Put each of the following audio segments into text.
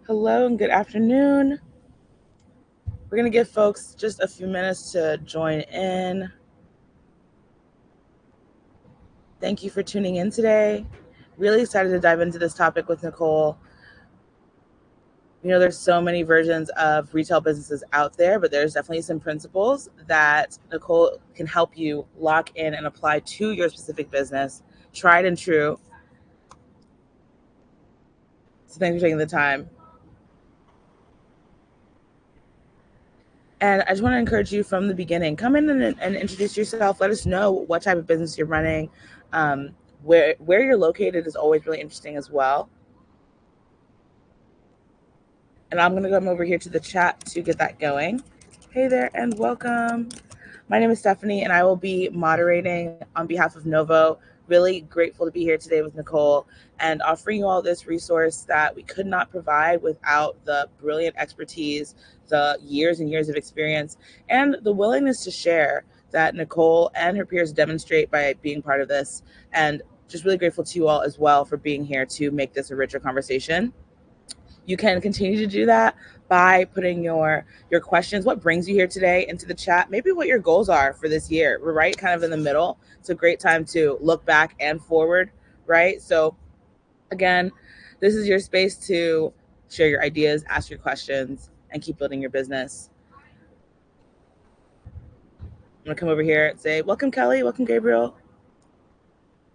Hello and good afternoon. We're going to give folks just a few minutes to join in. Thank you for tuning in today. Really excited to dive into this topic with Nicole. You know, there's so many versions of retail businesses out there, but there's definitely some principles that Nicole can help you lock in and apply to your specific business, tried and true. So thanks for taking the time. And I just want to encourage you from the beginning, come in and introduce yourself. Let us know what type of business you're running. Where you're located is always really interesting as well. And I'm going to come over here to the chat to get that going. Hey there and welcome. My name is Stephanie and I will be moderating on behalf of Novo. Really grateful to be here today with Nicole and offering you all this resource that we could not provide without the brilliant expertise, the years and years of experience, and the willingness to share that Nicole and her peers demonstrate by being part of this. And just really grateful to you all as well for being here to make this a richer conversation. You can continue to do that by putting your questions, what brings you here today, into the chat, maybe what your goals are for this year. We're right kind of in the middle. It's a great time to look back and forward, right? So again, this is your space to share your ideas, ask your questions, and keep building your business. I'm gonna come over here and say, welcome Kelly, welcome Gabriel.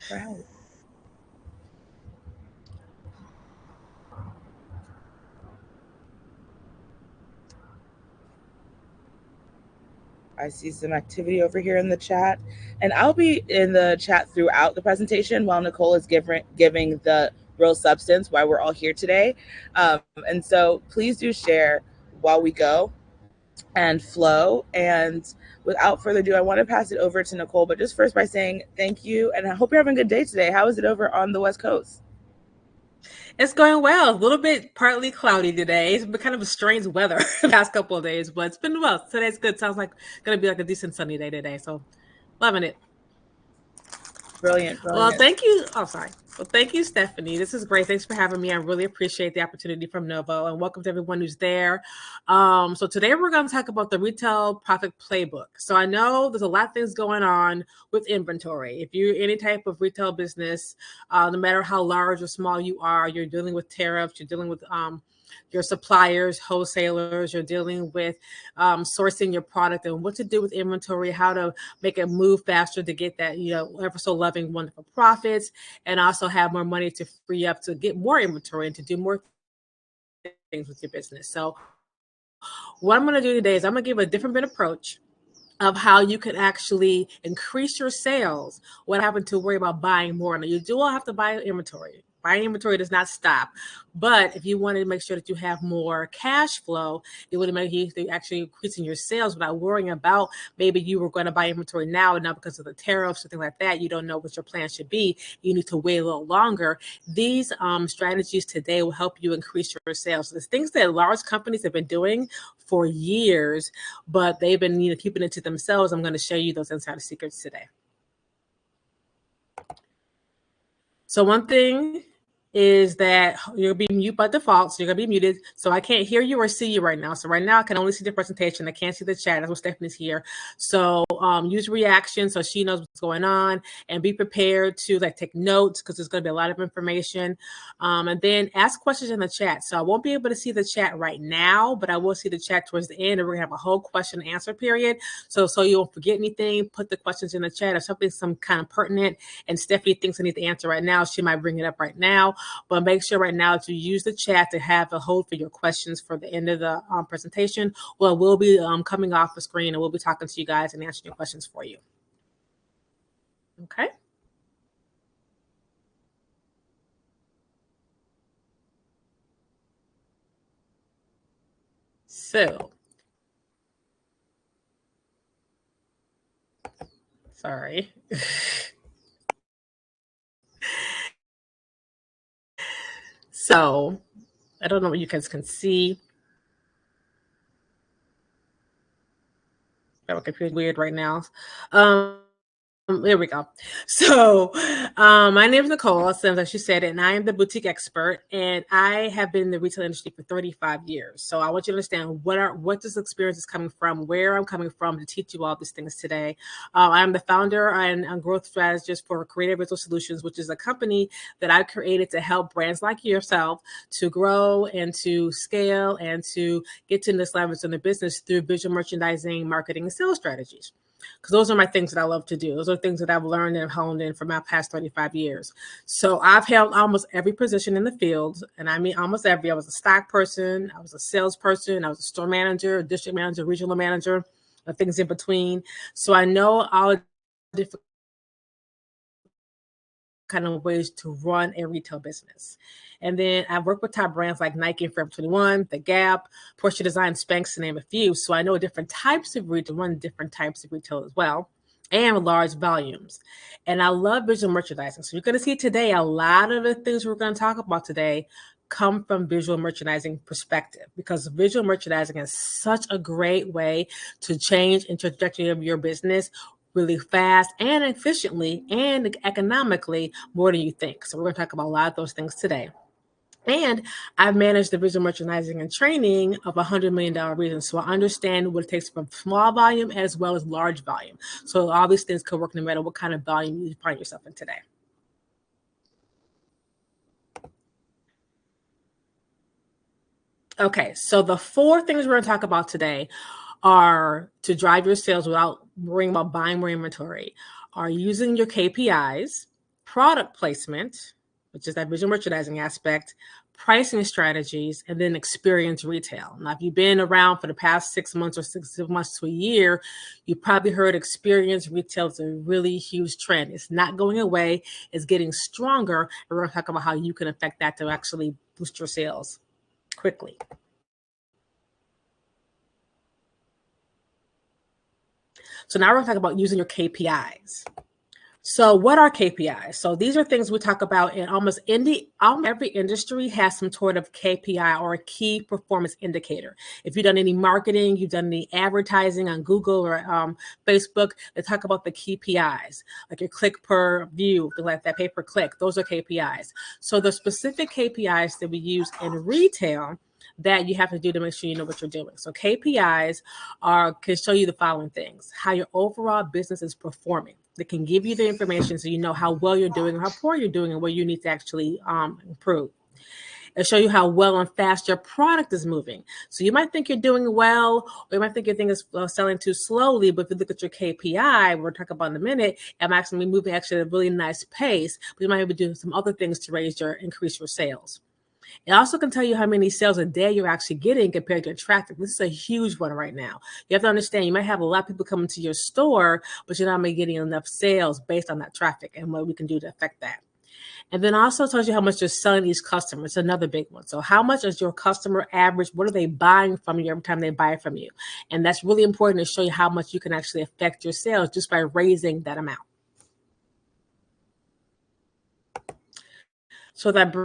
All right. I see some activity over here in the chat, and I'll be in the chat throughout the presentation while Nicole is giving the real substance why we're all here today. And so please do share while we go and flow. And without further ado, I want to pass it over to Nicole, but just first by saying thank you, and I hope you're having a good day today. How is it over on the West Coast? It's going well. A little bit partly cloudy today. It's been kind of a strange weather the past couple of days, but it's been well. Today's good. Sounds like going to be like a decent sunny day today. So loving it. Brilliant, Well, brilliant. thank you. Oh, sorry. Well, thank you, Stephanie. This is great. Thanks for having me. I really appreciate the opportunity from Novo, and welcome to everyone who's there. So today we're going to talk about the retail profit playbook. So I know there's a lot of things going on with inventory. If you're any type of retail business, no matter how large or small you are, you're dealing with tariffs, you're dealing with your suppliers, wholesalers, you're dealing with sourcing your product and what to do with inventory, how to make it move faster to get that, ever so loving, wonderful profits, and also have more money to free up to get more inventory and to do more things with your business. So what I'm going to do today is I'm going to give a different bit approach of how you can actually increase your sales. What happened to worry about buying more? Now, you do all have to buy inventory. Buying inventory does not stop. But if you want to make sure that you have more cash flow, it would make you actually increasing your sales without worrying about maybe you were going to buy inventory now and now because of the tariffs or things like that. You don't know what your plan should be. You need to wait a little longer. These strategies today will help you increase your sales. So there's things that large companies have been doing for years, but they've been keeping it to themselves. I'm going to show you those insider secrets today. So one thing is that you'll be mute by default, so you're gonna be muted. So I can't hear you or see you right now. So right now I can only see the presentation. I can't see the chat. That's what Stephanie's here. So use reaction so she knows what's going on, and be prepared to take notes because there's gonna be a lot of information. And then ask questions in the chat. So I won't be able to see the chat right now, but I will see the chat towards the end, and we're gonna have a whole question and answer period. So you won't forget anything. Put the questions in the chat. If something's some kind of pertinent and Stephanie thinks I need to answer right now, she might bring it up right now. But make sure right now to use the chat to have a hold for your questions for the end of the presentation. Well, we'll be coming off the screen and we'll be talking to you guys and answering your questions for you. Okay. So, sorry. So, I don't know what you guys can see. My computer's weird right now. There we go. So my name is Nicole Sims, as she said, and I am the boutique expert, and I have been in the retail industry for 35 years. So I want you to understand what this experience is coming from, where I'm coming from to teach you all these things today. I'm the founder and growth strategist for Creative Retail Solutions, which is a company that I created to help brands like yourself to grow and to scale and to get to this level in their business through visual merchandising, marketing, and sales strategies. Because those are my things that I love to do. Those are things that I've learned and honed in for my past 35 years. So I've held almost every position in the field, and I mean almost every. I was a stock person, I was a salesperson, I was a store manager, a district manager, regional manager, things in between. So I know all different kind of ways to run a retail business. And then I work with top brands like Nike and Forever 21, The Gap, Porsche Design, Spanx, to name a few. So I know different types of retail, run different types of retail as well, and large volumes. And I love visual merchandising. So you're going to see today a lot of the things we're going to talk about today come from visual merchandising perspective, because visual merchandising is such a great way to change the trajectory of your business really fast and efficiently and economically more than you think. So we're going to talk about a lot of those things today. And I've managed the visual merchandising and training of $100 million regions. So I understand what it takes from small volume as well as large volume. So all these things could work no matter what kind of volume you find yourself in today. Okay, so the 4 things we're going to talk about today are to drive your sales without worrying about buying more inventory, are using your KPIs, product placement, which is that visual merchandising aspect, pricing strategies, and then experience retail. Now, if you've been around for the past 6 months or 6 months to a year, you probably heard experience retail is a really huge trend. It's not going away. It's getting stronger. And we're going to talk about how you can affect that to actually boost your sales quickly. So now we're going to talk about using your KPIs. So what are KPIs? So these are things we talk about in almost every industry has some sort of KPI or a key performance indicator. If you've done any marketing, you've done any advertising on Google or Facebook, they talk about the KPIs, like your click per view, like that pay-per-click. Those are KPIs. So the specific KPIs that we use in retail that you have to do to make sure you know what you're doing. So KPIs can show you the following things: how your overall business is performing. They can give you the information so you know how well you're doing, or how poor you're doing, and where you need to actually improve. It'll show you how well and fast your product is moving. So you might think you're doing well, or you might think your thing is selling too slowly, but if you look at your KPI, we'll talk about in a minute, I'm actually moving at a really nice pace, but you might be doing some other things to increase your sales. It also can tell you how many sales a day you're actually getting compared to your traffic. This is a huge one right now. You have to understand, you might have a lot of people coming to your store, but you're not getting enough sales based on that traffic and what we can do to affect that. And then also tells you how much you're selling these customers. Another big one. So how much is your customer average? What are they buying from you every time they buy from you? And that's really important to show you how much you can actually affect your sales just by raising that amount. So that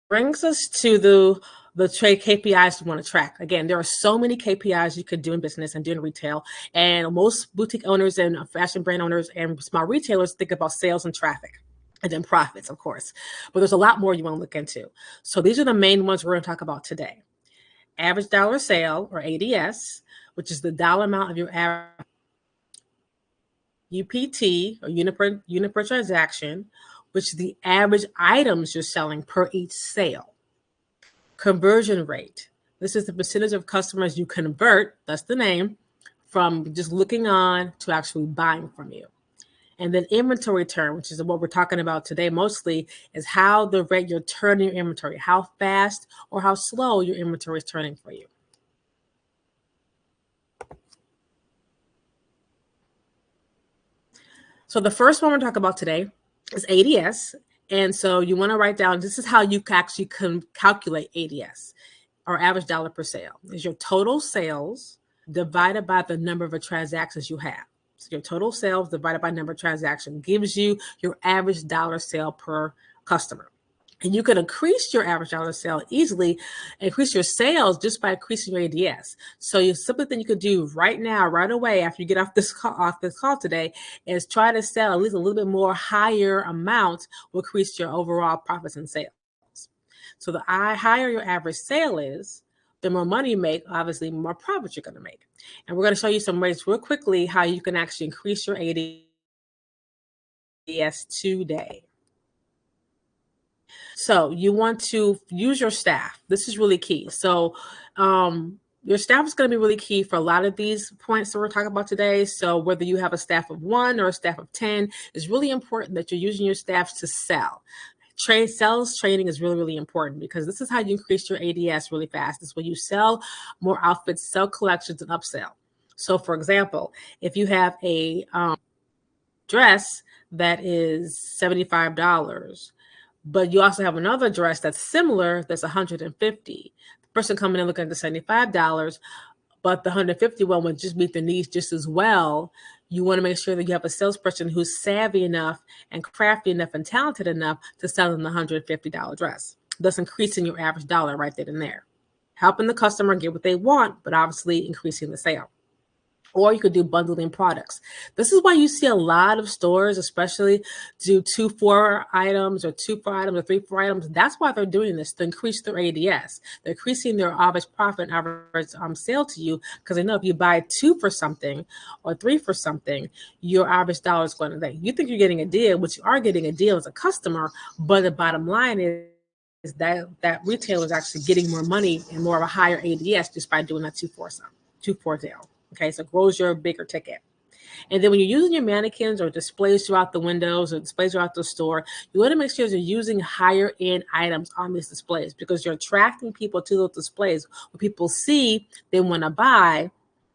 brings us to the trade KPIs you want to track. Again, there are so many KPIs you could do in business and do in retail. And most boutique owners and fashion brand owners and small retailers think about sales and traffic, and then profits, of course. But there's a lot more you want to look into. So these are the main ones we're going to talk about today. Average dollar sale, or ADS, which is the dollar amount of your average. UPT, or unit per transaction, which is the average items you're selling per each sale. Conversion rate. This is the percentage of customers you convert, that's the name, from just looking on to actually buying from you. And then inventory turn, which is what we're talking about today mostly, is how the rate you're turning your inventory, how fast or how slow your inventory is turning for you. So the first one we're talking about today is ADS. And so you want to write down, this is how you actually can calculate ADS, or average dollar per sale. Is your total sales divided by the number of transactions you have. So your total sales divided by number of transactions gives you your average dollar sale per customer. And you can increase your average dollar sale easily, increase your sales just by increasing your ADS. So you simple thing you could do right now, right away after you get off this call today, is try to sell at least a little bit more higher amount will increase your overall profits and sales. So the higher your average sale is, the more money you make, obviously more profits you're going to make. And we're going to show you some ways real quickly how you can actually increase your ADS today. So you want to use your staff. This is really key. So your staff is going to be really key for a lot of these points that we're talking about today. So whether you have a staff of 1 or a staff of 10, it's really important that you're using your staff to sell. Sales training is really, really important because this is how you increase your ADS really fast. This is when you sell more outfits, sell collections, and upsell. So for example, if you have a dress that is $75, but you also have another dress that's similar that's $150. The person coming in looking at the $75, but the $150 one would just meet their needs just as well. You want to make sure that you have a salesperson who's savvy enough and crafty enough and talented enough to sell them the $150 dress, thus increasing your average dollar right then and there, helping the customer get what they want, but obviously increasing the sale. Or you could do bundling products. This is why you see a lot of stores, especially do 2 for items or 2 for items or 3 for items. That's why they're doing this, to increase their ADS. They're increasing their average profit and average sale to you, because they know if you buy 2 for something or 3 for something, your average dollar is going to, you think you're getting a deal, which you are getting a deal as a customer, but the bottom line is that retailer is actually getting more money and more of a higher ADS just by doing that 2 for deal. Okay, so it grows your bigger ticket. And then when you're using your mannequins or displays throughout the windows or displays throughout the store, you want to make sure you're using higher end items on these displays, because you're attracting people to those displays. When people see, they want to buy.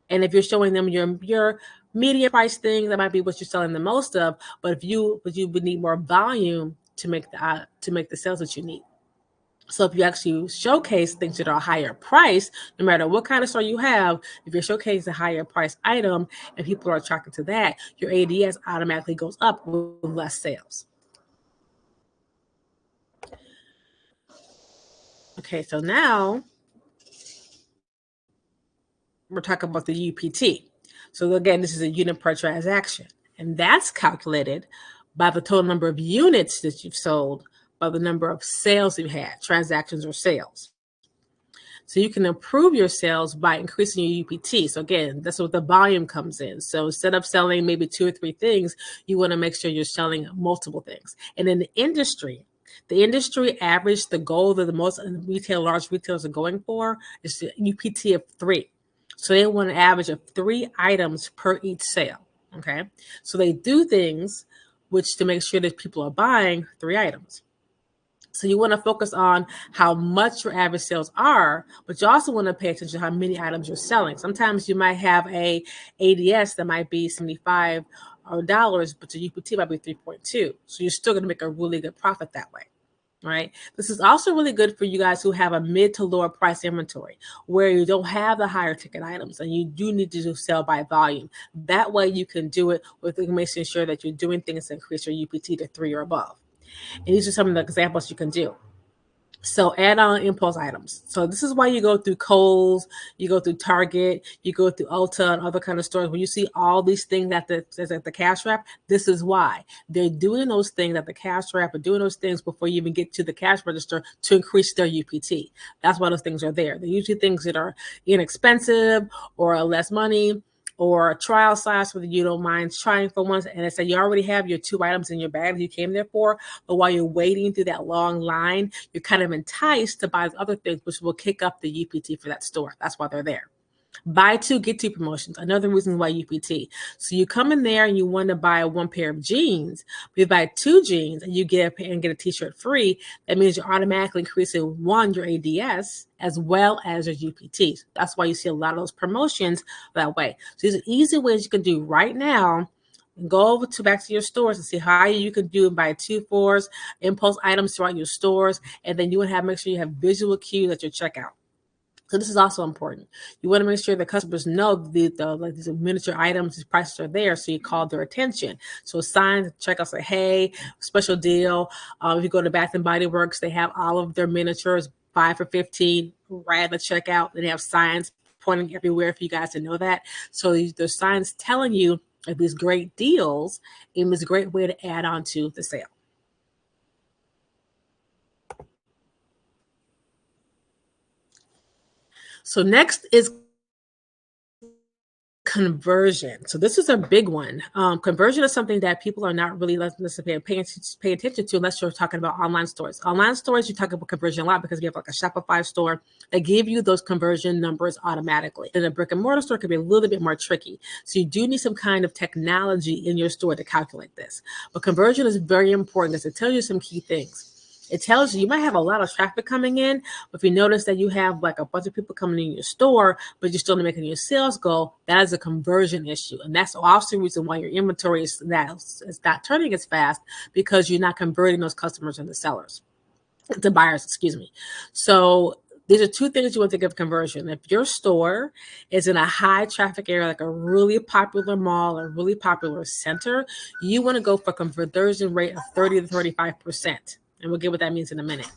And if you're showing them your medium price thing, that might be what you're selling the most of. But you would need more volume to make the sales that you need. So if you actually showcase things that are a higher price, no matter what kind of store you have, if you showcase a higher price item and people are attracted to that, your ADS automatically goes up with less sales. Okay, so now we're talking about the UPT. So again, this is a unit per transaction, and that's calculated by the total number of units that you've sold by the number of sales you've had, transactions or sales. So you can improve your sales by increasing your UPT. So again, that's what the volume comes in. So instead of selling maybe 2 or 3 things, you want to make sure you're selling multiple things. And in the industry average, the goal that the most large retailers are going for is the UPT of 3. So they want an average of 3 items per each sale. Okay. So they do things which to make sure that people are buying 3 items. So you want to focus on how much your average sales are, but you also want to pay attention to how many items you're selling. Sometimes you might have a ADS that might be $75, but your UPT might be 3.2. So you're still going to make a really good profit that way. Right. This is also really good for you guys who have a mid to lower price inventory where you don't have the higher ticket items and you do need to sell by volume. That way you can do it with making sure that you're doing things to increase your UPT to 3 or above. And these are some of the examples you can do. So add on impulse items. So this is why you go through Kohl's, you go through Target, you go through Ulta and other kind of stores. When you see all these things at the cash wrap, this is why. They're doing those things at the cash wrap or doing those things before you even get to the cash register to increase their UPT. That's why those things are there. They're usually things that are inexpensive or less money, or a trial size whether you don't mind trying for once. And it's like you already have your 2 items in your bag that you came there for, but while you're waiting through that long line, you're kind of enticed to buy other things, which will kick up the UPT for that store. That's why they're there. Buy 2, get 2 promotions. Another reason why UPT. So you come in there and you want to buy 1 pair of jeans. But you buy 2 jeans and you get a t-shirt free. That means you're automatically increasing your ADS as well as your UPT. That's why you see a lot of those promotions that way. So these are easy ways you can do right now. Go over back to your stores and see how you can do buy 2 fours, impulse items throughout your stores, and then you would make sure you have visual cues at your checkout. So this is also important. You want to make sure that customers know like these miniature items, these prices are there, so you call their attention. So signs, checkouts say, "Hey, special deal." If you go to Bath and Body Works, they have all of their miniatures 5 for $15 right at the checkout. They have signs pointing everywhere for you guys to know that. So there's signs telling you of these great deals, and it's a great way to add on to the sale. So next is conversion. So this is a big one. Conversion is something that people are not really pay attention to unless you're talking about online stores. Online stores, you talk about conversion a lot because you have like a Shopify store that give you those conversion numbers automatically. Then a brick and mortar store could be a little bit more tricky. So you do need some kind of technology in your store to calculate this. But conversion is very important because it tells you some key things. It tells you might have a lot of traffic coming in, but if you notice that you have like a bunch of people coming in your store, but you're still not making your sales goal, that is a conversion issue. And that's also the reason why your inventory is not turning as fast, because you're not converting those customers into sellers, to buyers, excuse me. So these are two things you want to think of conversion. If your store is in a high traffic area, like a really popular mall or really popular center, you want to go for a conversion rate of 30 to 35%. And we'll get what that means in a minute.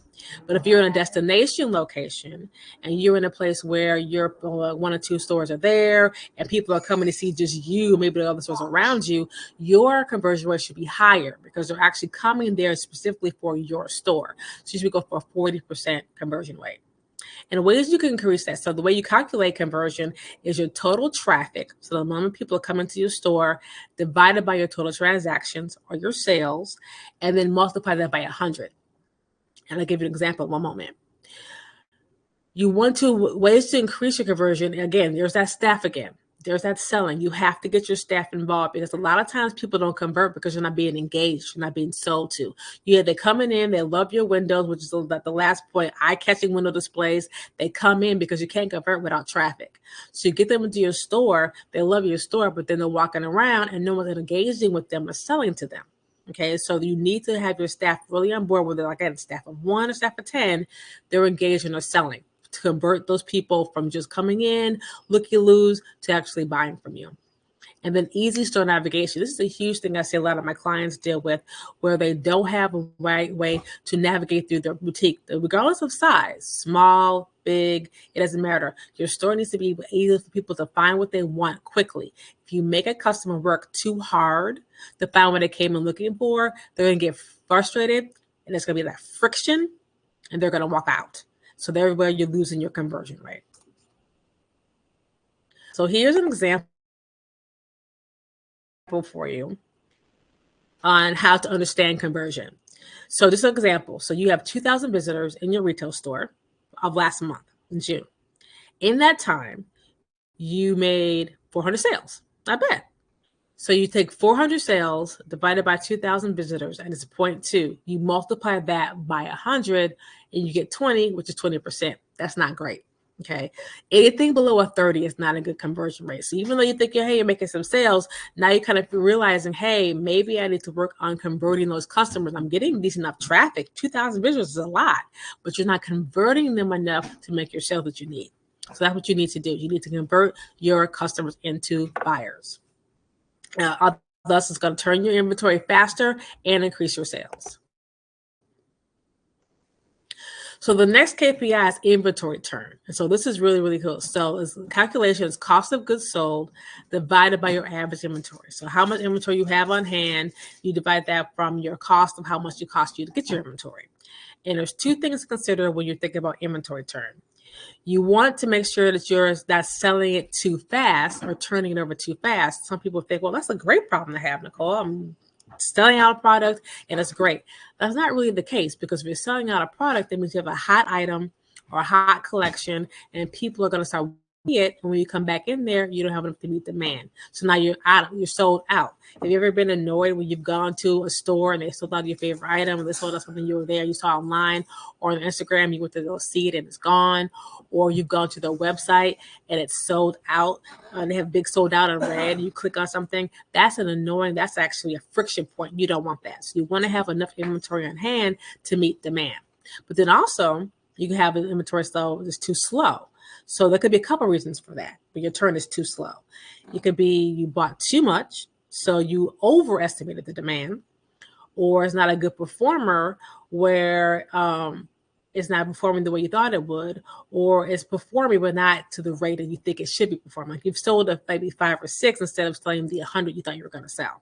But if you're in a destination location and you're in a place where your one or two stores are there and people are coming to see just you, maybe the other stores around you, your conversion rate should be higher because they're actually coming there specifically for your store. So you should go for a 40% conversion rate. And ways you can increase that. So the way you calculate conversion is your total traffic. So the amount of people are coming to your store divided by your total transactions or your sales, and then multiply that by 100. And I'll give you an example in one moment. You want to ways to increase your conversion. Again, there's that staff again. There's that selling. You have to get your staff involved because a lot of times people don't convert because you're not being engaged, you're not being sold to. They're coming in, they love your windows, which is the last point, eye-catching window displays. They come in because you can't convert without traffic. So you get them into your store, they love your store, but then they're walking around and no one's engaging with them or selling to them. Okay, so you need to have your staff really on board, whether like a staff of 1 or staff of 10, they're engaging or selling, to convert those people from just coming in, looky-loos, to actually buying from you. And then easy store navigation. This is a huge thing I see a lot of my clients deal with, where they don't have a right way to navigate through their boutique, regardless of size, small, big, it doesn't matter. Your store needs to be easy for people to find what they want quickly. If you make a customer work too hard to find what they came in looking for, they're going to get frustrated, and it's going to be that friction, and they're going to walk out. So there where you're losing your conversion rate. So here's an example for you on how to understand conversion. So this is an example. So you have 2,000 visitors in your retail store of last month in June. In that time, you made 400 sales. Not bad. So you take 400 sales divided by 2,000 visitors, and it's 0.2. You multiply that by 100, and you get 20, which is 20%. That's not great. Okay. Anything below a 30 is not a good conversion rate. So even though you think, hey, you're making some sales, now you're kind of realizing, hey, maybe I need to work on converting those customers. I'm getting decent enough traffic. 2,000 visitors is a lot, but you're not converting them enough to make your sales that you need. So that's what you need to do. You need to convert your customers into buyers. Thus, it's going to turn your inventory faster and increase your sales. So the next KPI is inventory turn. And so this is really, really cool. So it's calculation is cost of goods sold divided by your average inventory. So how much inventory you have on hand, you divide that from your cost of how much it costs you to get your inventory. And there's two things to consider when you're thinking about inventory turn. You want to make sure that you're not selling it too fast or turning it over too fast. Some people think, well, that's a great problem to have, Nicole. I'm selling out a product and it's great. That's not really the case, because if you're selling out a product, that means you have a hot item or a hot collection and people are going to start it, and when you come back in there, you don't have enough to meet demand. So now you're sold out. Have you ever been annoyed when you've gone to a store and they sold out your favorite item, or they sold out something you were there, you saw online, or on Instagram, you went to go see it and it's gone, or you've gone to their website and it's sold out, and they have big sold out in red, and you click on something? That's that's actually a friction point. You don't want that. So you want to have enough inventory on hand to meet demand. But then also, you can have an inventory that's too slow. So there could be a couple reasons for that, but your turn is too slow. It could be you bought too much, so you overestimated the demand, or it's not a good performer where it's not performing the way you thought it would, or it's performing but not to the rate that you think it should be performing. Like you've sold a maybe 5 or 6 instead of selling the 100 you thought you were going to sell.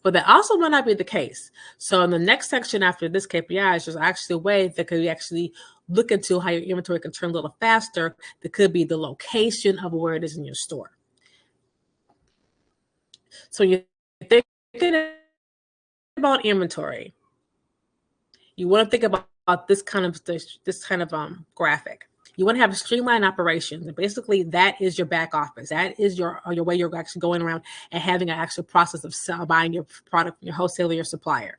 But that also might not be the case. So in the next section after this KPIs, there's actually a way that could actually look into how your inventory can turn a little faster. That could be the location of where it is in your store. So you're thinking about inventory. You want to think about this kind of graphic. You want to have a streamlined operations, and basically that is your back office. That is your way you're actually going around and having an actual process of buying your product from your wholesaler, your supplier.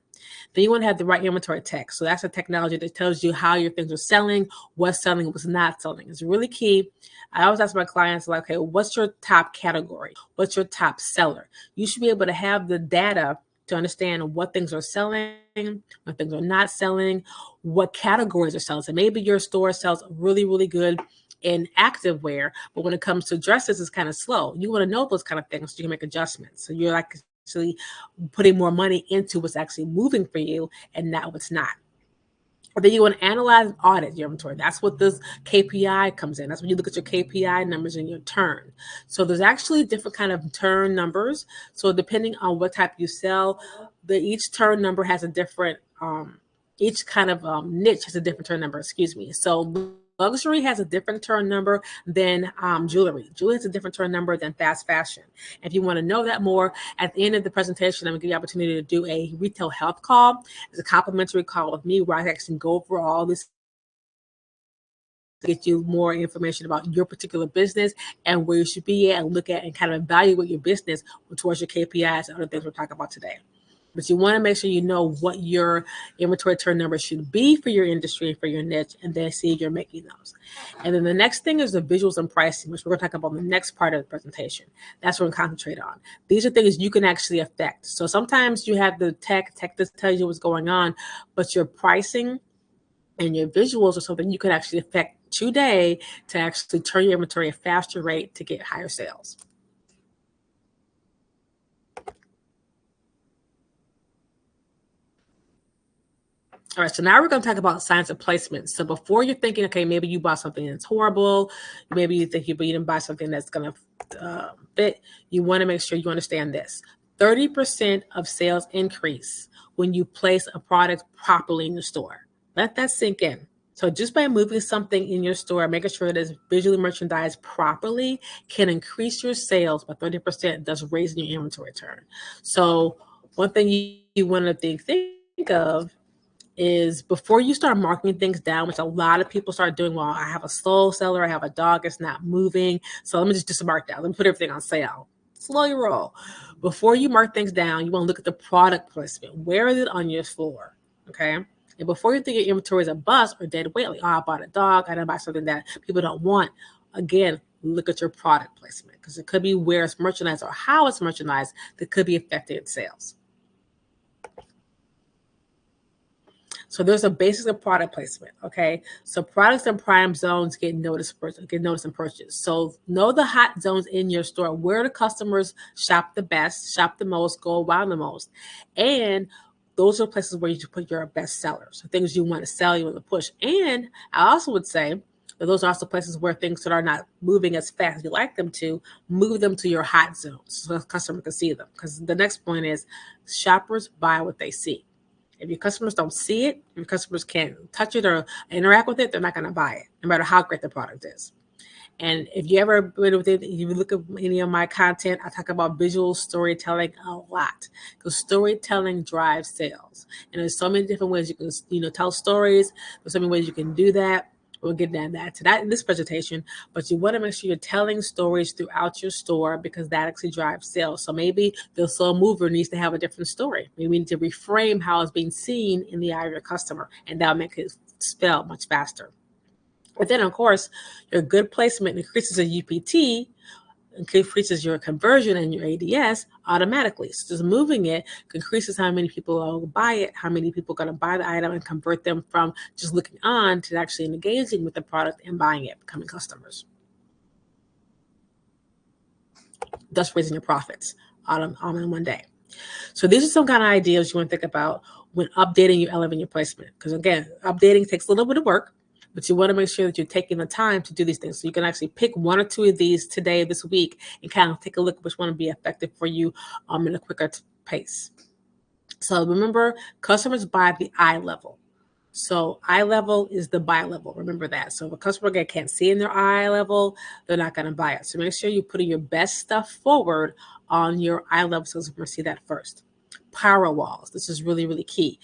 Then you want to have the right inventory tech. So that's a technology that tells you how your things are selling, what's selling, what's not selling. It's really key. I always ask my clients, like, okay, what's your top category? What's your top seller? You should be able to have the data to understand what things are selling, what things are not selling, what categories are selling. So maybe your store sells really, really good in active wear, but when it comes to dresses, it's kind of slow. You want to know those kind of things so you can make adjustments. So you're like actually putting more money into what's actually moving for you and not what's not. Or then you want to analyze and audit your inventory. That's what this KPI comes in. That's when you look at your KPI numbers and your turn. So there's actually different kind of turn numbers. So depending on what type you sell, each turn number has a different, each kind of niche has a different turn number, excuse me. So luxury has a different turn number than jewelry. Jewelry has a different turn number than fast fashion. If you want to know that more, at the end of the presentation, I'm going to give you the opportunity to do a retail health call. It's a complimentary call with me where I actually go over all this to get you more information about your particular business and where you should be at and look at and kind of evaluate your business towards your KPIs and other things we're talking about today. But you want to make sure you know what your inventory turn number should be for your industry and for your niche, and then see if you're making those. And then the next thing is the visuals and pricing, which we're going to talk about in the next part of the presentation. That's what we're going to concentrate on. These are things you can actually affect. So sometimes you have the tech that tells you what's going on, but your pricing and your visuals are something you can actually affect today to actually turn your inventory at a faster rate to get higher sales. All right, so now we're going to talk about signs of placement. So before you're thinking, okay, maybe you bought something that's horrible, maybe you think you didn't buy something that's going to fit, you want to make sure you understand this. 30% of sales increase when you place a product properly in the store. Let that sink in. So just by moving something in your store, making sure it is visually merchandised properly can increase your sales by 30%, thus raising your inventory turn. So one thing you want to think of is before you start marking things down, which a lot of people start doing, well, I have a slow seller, I have a dog, it's not moving, so let me just mark down. Let me put everything on sale. Slow your roll. Before you mark things down, you want to look at the product placement. Where is it on your floor? Okay. And before you think your inventory is a bust or dead weight, like, oh, I bought a dog, I didn't buy something that people don't want. Again, look at your product placement because it could be where it's merchandised or how it's merchandised that could be affecting sales. So there's a basis of product placement, okay? So products in prime zones get noticed and purchased. So know the hot zones in your store, where the customers shop the best, shop the most, go around the most. And those are places where you should put your best sellers, so things you want to sell, you want to push. And I also would say that those are also places where things that are not moving as fast as you like them to, move them to your hot zones so the customer can see them. Because the next point is shoppers buy what they see. If your customers don't see it, if your customers can't touch it or interact with it, they're not going to buy it, no matter how great the product is. And if you ever been with it, if you look at any of my content, I talk about visual storytelling a lot because storytelling drives sales. And there's so many different ways you can, tell stories. There's so many ways you can do that. We'll get to that in this presentation, but you want to make sure you're telling stories throughout your store because that actually drives sales. So maybe the slow mover needs to have a different story. Maybe we need to reframe how it's being seen in the eye of your customer, and that'll make it sell much faster. But then, of course, your good placement increases a UPT. increases your conversion and your ADS automatically. So just moving it increases how many people will buy it, how many people are going to buy the item, and convert them from just looking on to actually engaging with the product and buying it, becoming customers. Thus raising your profits all in one day. So these are some kind of ideas you want to think about when updating your elevating your placement. Because again, updating takes a little bit of work, but you want to make sure that you're taking the time to do these things. So you can actually pick one or two of these today, this week, and kind of take a look at which one will be effective for you in a quicker pace. So remember, customers buy at the eye level. So eye level is the buy level. Remember that. So if a customer can't see in their eye level, they're not going to buy it. So make sure you're putting your best stuff forward on your eye level so we're going to see that first. Power walls. This is really, really key.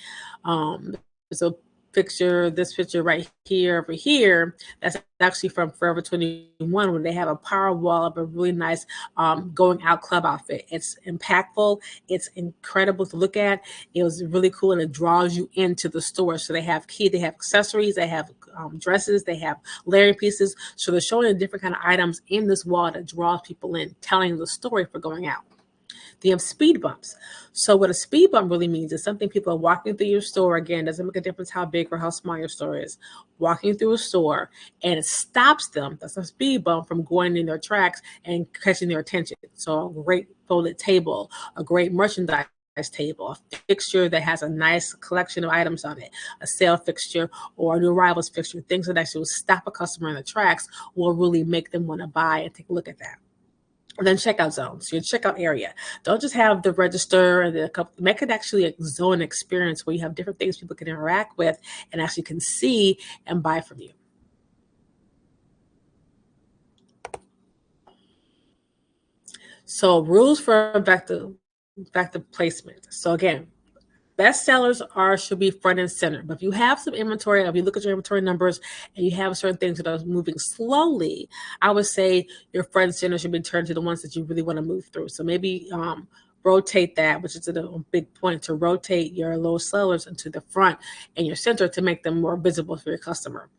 So this picture right here over here, that's actually from Forever 21 when they have a power wall of a really nice going out club outfit. It's impactful. It's incredible to look at. It was really cool, and it draws you into the store. So they have accessories, they have dresses, they have layering pieces. So they're showing the different kind of items in this wall that draws people in, telling the story for going out. They have speed bumps. So what a speed bump really means is something people are walking through your store. Again, doesn't make a difference how big or how small your store is. Walking through a store and it stops them, that's a speed bump, from going in their tracks and catching their attention. So a great folded table, a great merchandise table, a fixture that has a nice collection of items on it, a sale fixture or a new arrivals fixture, things that actually will stop a customer in the tracks will really make them want to buy and take a look at that. And then checkout zones, your checkout area. Don't just have the register and make it actually a zone experience where you have different things people can interact with and actually can see and buy from you. So rules for effective placement. So again, best sellers should be front and center. But if you have some inventory, if you look at your inventory numbers and you have certain things that are moving slowly, I would say your front and center should be turned to the ones that you really want to move through. So maybe rotate that, which is a big point, to rotate your low sellers into the front and your center to make them more visible for your customer.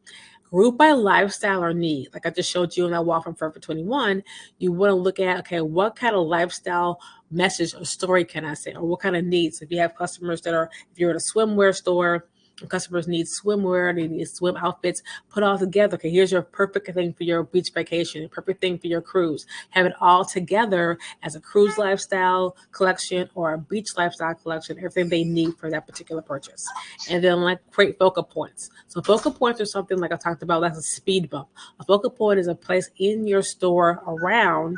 Group by lifestyle or need. Like I just showed you on that wall from Forever 21, you want to look at, okay, what kind of lifestyle message or story can I say, or what kind of needs? If you have customers if you're in a swimwear store, customers need swimwear, they need swim outfits, put all together. Okay, here's your perfect thing for your beach vacation, perfect thing for your cruise. Have it all together as a cruise lifestyle collection or a beach lifestyle collection, everything they need for that particular purchase. And then create focal points. So focal points are something like I talked about, that's a speed bump. A focal point is a place in your store around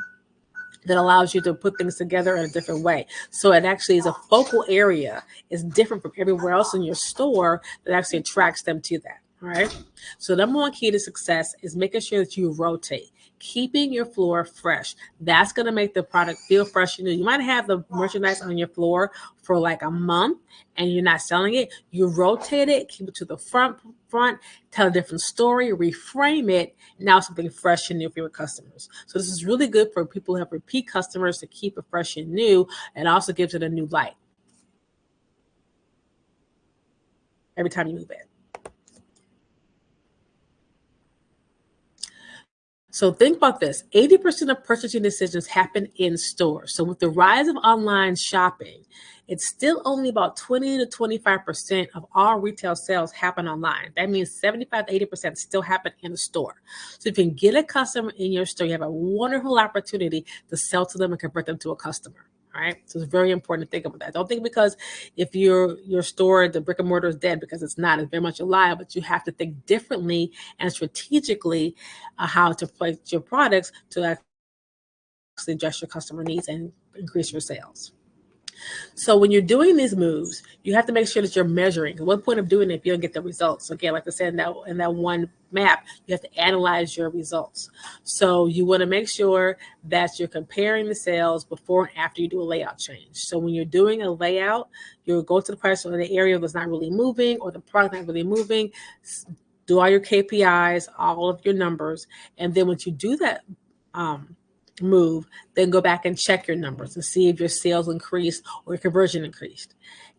that allows you to put things together in a different way. So it actually is a focal area. It's different from everywhere else in your store that actually attracts them to that. All right. So number one key to success is making sure that you rotate, keeping your floor fresh. That's going to make the product feel fresh. You might have the merchandise on your floor for like a month and you're not selling it. You rotate it, keep it to the front, tell a different story, reframe it. Now something fresh and new for your customers. So this is really good for people who have repeat customers to keep it fresh and new, and also gives it a new light every time you move it. So think about this. 80% of purchasing decisions happen in stores. So with the rise of online shopping, it's still only about 20 to 25% of all retail sales happen online. That means 75 to 80% still happen in the store. So if you can get a customer in your store, you have a wonderful opportunity to sell to them and convert them to a customer. All right. So it's very important to think about that. Don't think because if your store, the brick and mortar is dead, because it's not. It's very much alive, but you have to think differently and strategically how to place your products to actually address your customer needs and increase your sales. So when you're doing these moves, you have to make sure that you're measuring. At what point of doing it if you don't get the results? Again, like I said, in that one map, you have to analyze your results. So you want to make sure that you're comparing the sales before and after you do a layout change. So when you're doing a layout, you'll go to the price of the area that's not really moving or the product not really moving, do all your KPIs, all of your numbers. And then once you do that move, then go back and check your numbers to see if your sales increased or your conversion increased.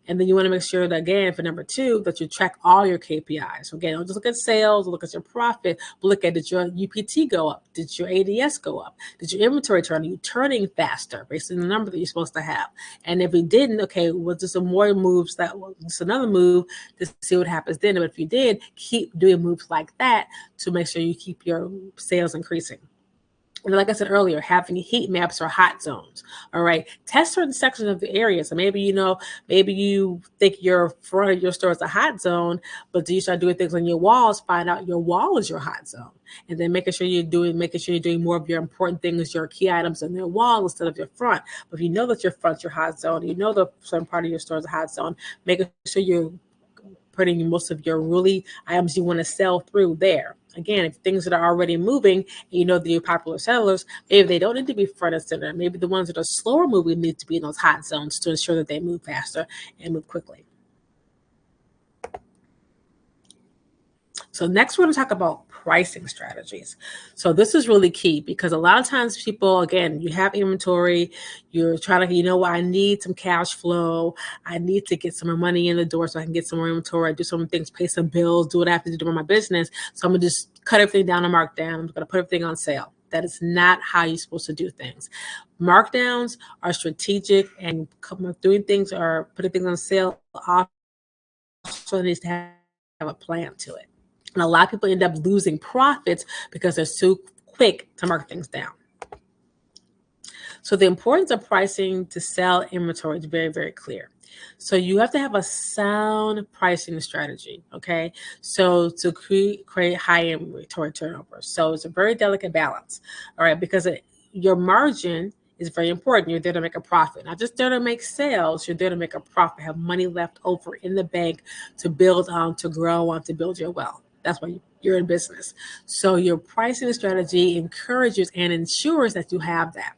And then you want to make sure that, again, for number 2, that you track all your KPIs. So again, don't just look at sales, look at your profit, but look at, did your UPT go up? Did your ADS go up? Did your inventory turn? Are you turning faster based on the number that you're supposed to have? And if you didn't, okay, was there some more moves that was just another move to see what happens then? But if you did, keep doing moves like that to make sure you keep your sales increasing. And like I said earlier, having heat maps or hot zones. All right. Test certain sections of the area. So maybe, maybe you think your front of your store is a hot zone, but do you start doing things on your walls, find out your wall is your hot zone. And then making sure you're doing more of your important things, your key items on your wall instead of your front. But if you know that your front's your hot zone, you know that certain part of your store is a hot zone, making sure you're putting most of your really items you want to sell through there. Again, if things that are already moving, you know that you're popular sellers, maybe they don't need to be front and center. Maybe the ones that are slower moving need to be in those hot zones to ensure that they move faster and move quickly. So next we're going to talk about pricing strategies. So this is really key because a lot of times people, again, you have inventory, you're trying to, I need some cash flow. I need to get some more money in the door so I can get some more inventory, do some things, pay some bills, do what I have to do to run my business. So I'm going to just cut everything down on markdown. I'm going to put everything on sale. That is not how you're supposed to do things. Markdowns are strategic, and doing things or putting things on sale also needs to have a plan to it. And a lot of people end up losing profits because they're so quick to mark things down. So the importance of pricing to sell inventory is very, very clear. So you have to have a sound pricing strategy, okay? So to create high inventory turnover. So it's a very delicate balance, all right? Because your margin is very important. You're there to make a profit, not just there to make sales. You're there to make a profit, have money left over in the bank to build on, to grow on, to build your wealth. That's why you're in business. So your pricing strategy encourages and ensures that you have that.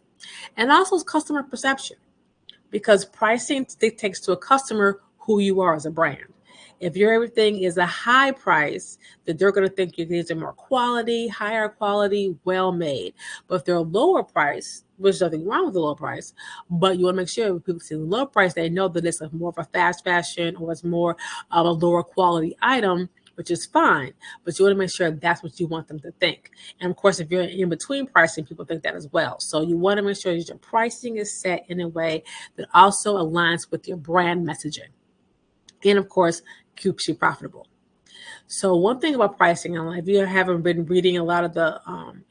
And also customer perception, because pricing dictates to a customer who you are as a brand. If your everything is a high price, then they're going to think your things are more quality, higher quality, well made. But if they're a lower price, which there's nothing wrong with the low price, but you want to make sure when people see the low price, they know that it's more of a fast fashion or it's more of a lower quality item, which is fine, but you want to make sure that's what you want them to think. And of course, if you're in between pricing, people think that as well. So you want to make sure that your pricing is set in a way that also aligns with your brand messaging. And of course, keeps you profitable. So one thing about pricing, and if you haven't been reading a lot of the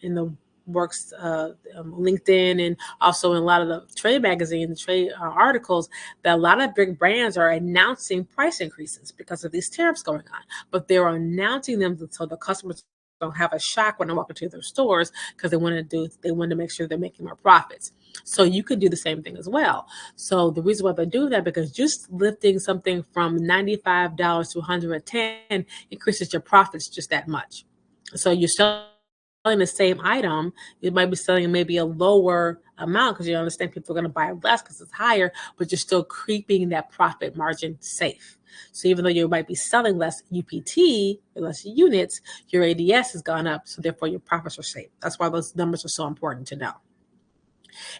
in the works, LinkedIn, and also in a lot of the trade magazines, trade articles, that a lot of big brands are announcing price increases because of these tariffs going on. But they're announcing them so the customers don't have a shock when they walk into their stores, because they want to make sure they're making more profits. So you could do the same thing as well. So the reason why they're doing that, because just lifting something from $95 to $110 increases your profits just that much. So you're selling the same item, you might be selling maybe a lower amount because you understand people are going to buy less because it's higher, but you're still keeping that profit margin safe. So even though you might be selling less UPT, less units, your ADS has gone up, so therefore your profits are safe. That's why those numbers are so important to know.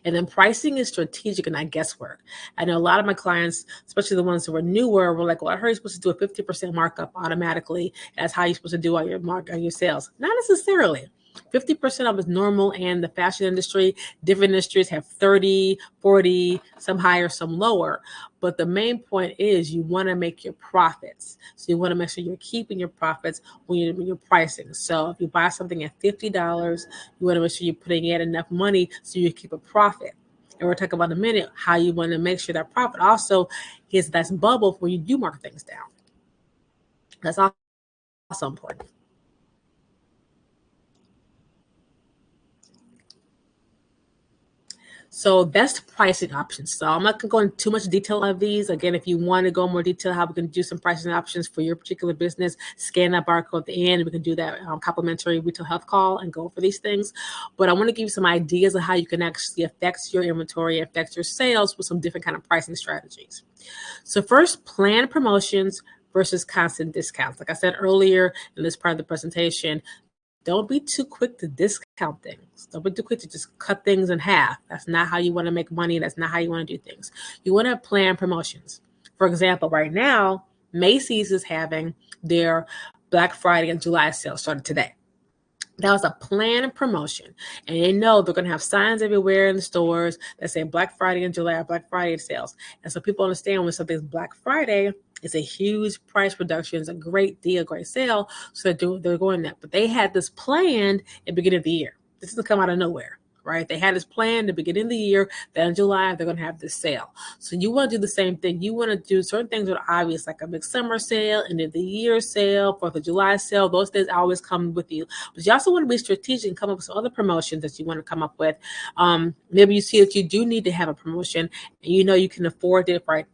And then pricing is strategic and not guesswork. I know a lot of my clients, especially the ones who were newer, were like, well, I heard you're supposed to do a 50% markup automatically. That's how you're supposed to do all your sales. Not necessarily. 50% of is normal, and the fashion industry, different industries have 30, 40, some higher, some lower. But the main point is you want to make your profits. So you want to make sure you're keeping your profits when you're pricing. So if you buy something at $50, you want to make sure you're putting in enough money so you keep a profit. And we'll talk about in a minute how you want to make sure that profit also is that bubble when you do mark things down. That's also important. So that's pricing options. So I'm not going to go into too much detail of these. Again, if you want to go in more detail how we can do some pricing options for your particular business, scan that barcode at the end. We can do that complimentary retail health call and go over these things. But I want to give you some ideas of how you can actually affect your inventory, affect your sales with some different kind of pricing strategies. So first, plan promotions versus constant discounts. Like I said earlier in this part of the presentation, Don't be too quick to discount things. Don't be too quick to just cut things in half. That's not how you want to make money. That's not how you want to do things. You want to plan promotions. For example, right now, Macy's is having their Black Friday and July sale started today. That was a planned promotion. And they know they're going to have signs everywhere in the stores that say Black Friday and July, Black Friday sales. And so people understand when something's Black Friday, it's a huge price reduction. It's a great deal, great sale. So they're going that. But they had this planned at the beginning of the year. This doesn't come out of nowhere, right? They had this plan at the beginning of the year that in July they're going to have this sale. So you want to do the same thing. You want to do certain things that are obvious, like a big summer sale, end of the year sale, 4th of July sale. Those things always come with you. But you also want to be strategic and come up with some other promotions that you want to come up with. Maybe you see that you do need to have a promotion and you know you can afford it right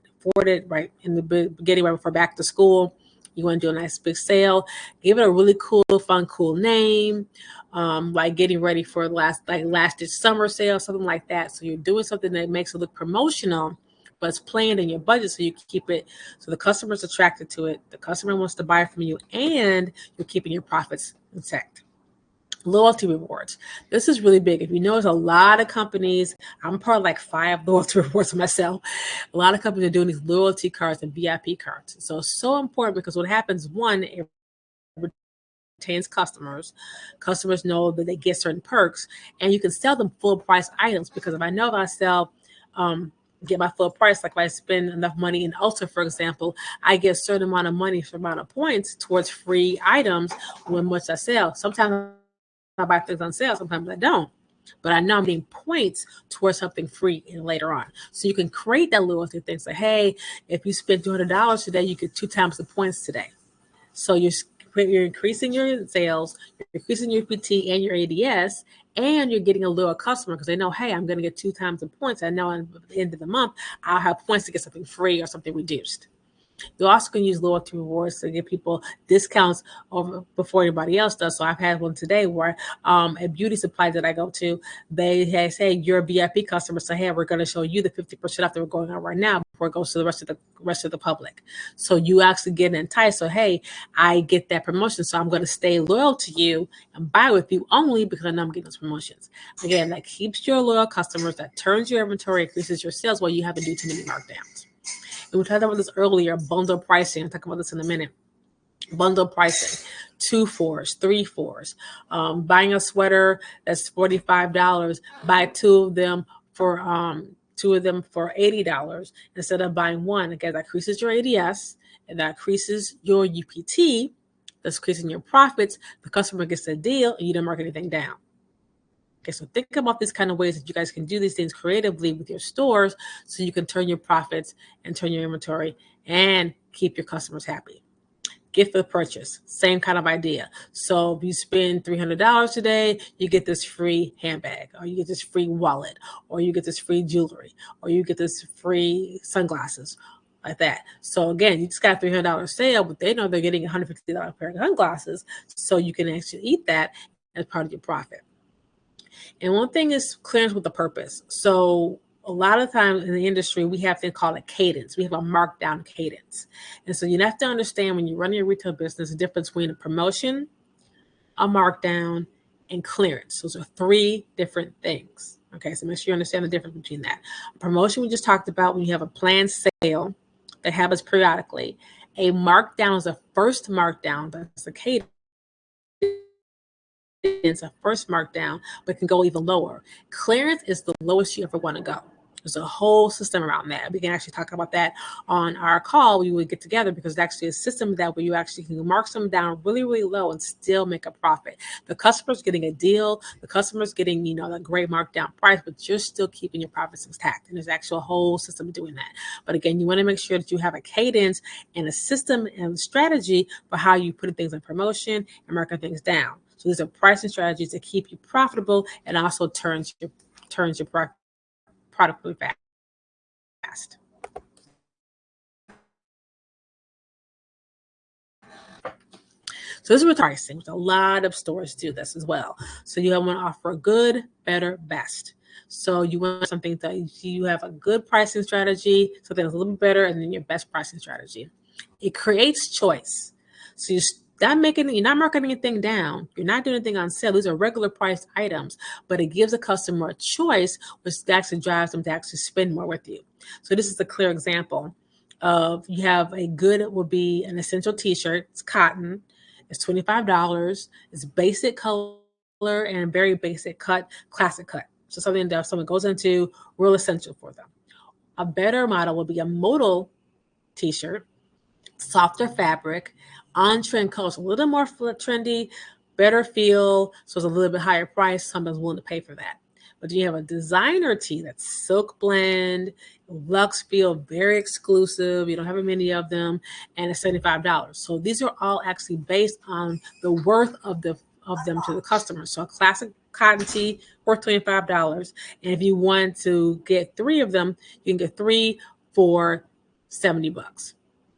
in the beginning, right before back to school. You want to do a nice big sale. Give it a really cool, fun, cool name. Like getting ready for last ditch summer sale, something like that. So you're doing something that makes it look promotional, but it's planned in your budget, so you keep it so the customer's attracted to it. The customer wants to buy from you, and you're keeping your profits intact. Loyalty rewards. This is really big. If you notice, a lot of companies, I'm part of like 5 loyalty rewards myself. A lot of companies are doing these loyalty cards and VIP cards. So it's so important because what happens, one, it retains customers. Customers know that they get certain perks, and you can sell them full price items because if I sell, get my full price, like if I spend enough money in Ulta, for example, I get a certain amount of money, certain amount of points towards free items when much I sell. Sometimes I buy things on sale, sometimes I don't. But I know I'm getting points towards something free and later on. So you can create that loyalty thing. Say, hey, if you spend $200 today, you get 2 times the points today. So you're increasing your sales, you're increasing your PT and your ADS, and you're getting a loyal customer because they know, hey, I'm going to get 2 times the points. I know at the end of the month, I'll have points to get something free or something reduced. You also can use loyalty rewards to give people discounts over before anybody else does. So I've had one today where a beauty supply that I go to, they say you're a VIP customer, so hey, we're going to show you the 50% off that we're going on right now before it goes to the rest of the public. So you actually get enticed. So hey, I get that promotion, so I'm going to stay loyal to you and buy with you only because I know I'm getting those promotions. Again, that keeps your loyal customers, that turns your inventory, increases your sales while you haven't do too many markdowns. And we talked about this earlier, bundle pricing. I'll talk about this in a minute. Bundle pricing, 2 fours, 3 fours. Buying a sweater that's $45, buy two of them for $80 instead of buying one. Again, that increases your ADS and that increases your UPT. That's increasing your profits. The customer gets a deal and you don't mark anything down. Okay, so think about these kind of ways that you guys can do these things creatively with your stores so you can turn your profits and turn your inventory and keep your customers happy. Gift for purchase, same kind of idea. So if you spend $300 today, you get this free handbag, or you get this free wallet, or you get this free jewelry, or you get this free sunglasses, like that. So again, you just got a $300 sale, but they know they're getting a $150 pair of sunglasses, so you can actually eat that as part of your profit. And one thing is clearance with a purpose. So a lot of times in the industry, we have things called a cadence. We have a markdown cadence. And so you have to understand when you're running your retail business, the difference between a promotion, a markdown, and clearance. Those are 3 different things. Okay, so make sure you understand the difference between that. A promotion we just talked about when you have a planned sale that happens periodically. A markdown is a first markdown, that's a cadence. It's a first markdown, but can go even lower. Clearance is the lowest you ever want to go. There's a whole system around that. We can actually talk about that on our call. We would get together because it's actually a system that where you actually can mark some down really, really low and still make a profit. The customer's getting a deal. The customer's getting, a great markdown price, but you're still keeping your profits intact. And there's actually a whole system doing that. But again, you want to make sure that you have a cadence and a system and strategy for how you put things in promotion and marking things down. So these are pricing strategies that keep you profitable and also turns your product really fast. So this is with pricing, which a lot of stores do this as well. So you want to offer a good, better, best. So you want something that you have a good pricing strategy, something that's a little bit better, and then your best pricing strategy. It creates choice. So you're not marking anything down. You're not doing anything on sale. These are regular priced items, but it gives a customer a choice, which actually drives them to actually spend more with you. So this is a clear example of, you have a good, it would be an essential t-shirt. It's cotton. It's $25. It's basic color and very basic cut, classic cut. So something that someone goes into, real essential for them. A better model would be a modal t-shirt, softer fabric, on-trend colors, a little more trendy, better feel, so it's a little bit higher price. Someone's willing to pay for that. But you have a designer tee that's silk blend, luxe feel, very exclusive. You don't have many of them, and it's $75. So these are all actually based on the worth of them to the customer. So a classic cotton tee worth $25, and if you want to get 3 of them, you can get 3 for $70.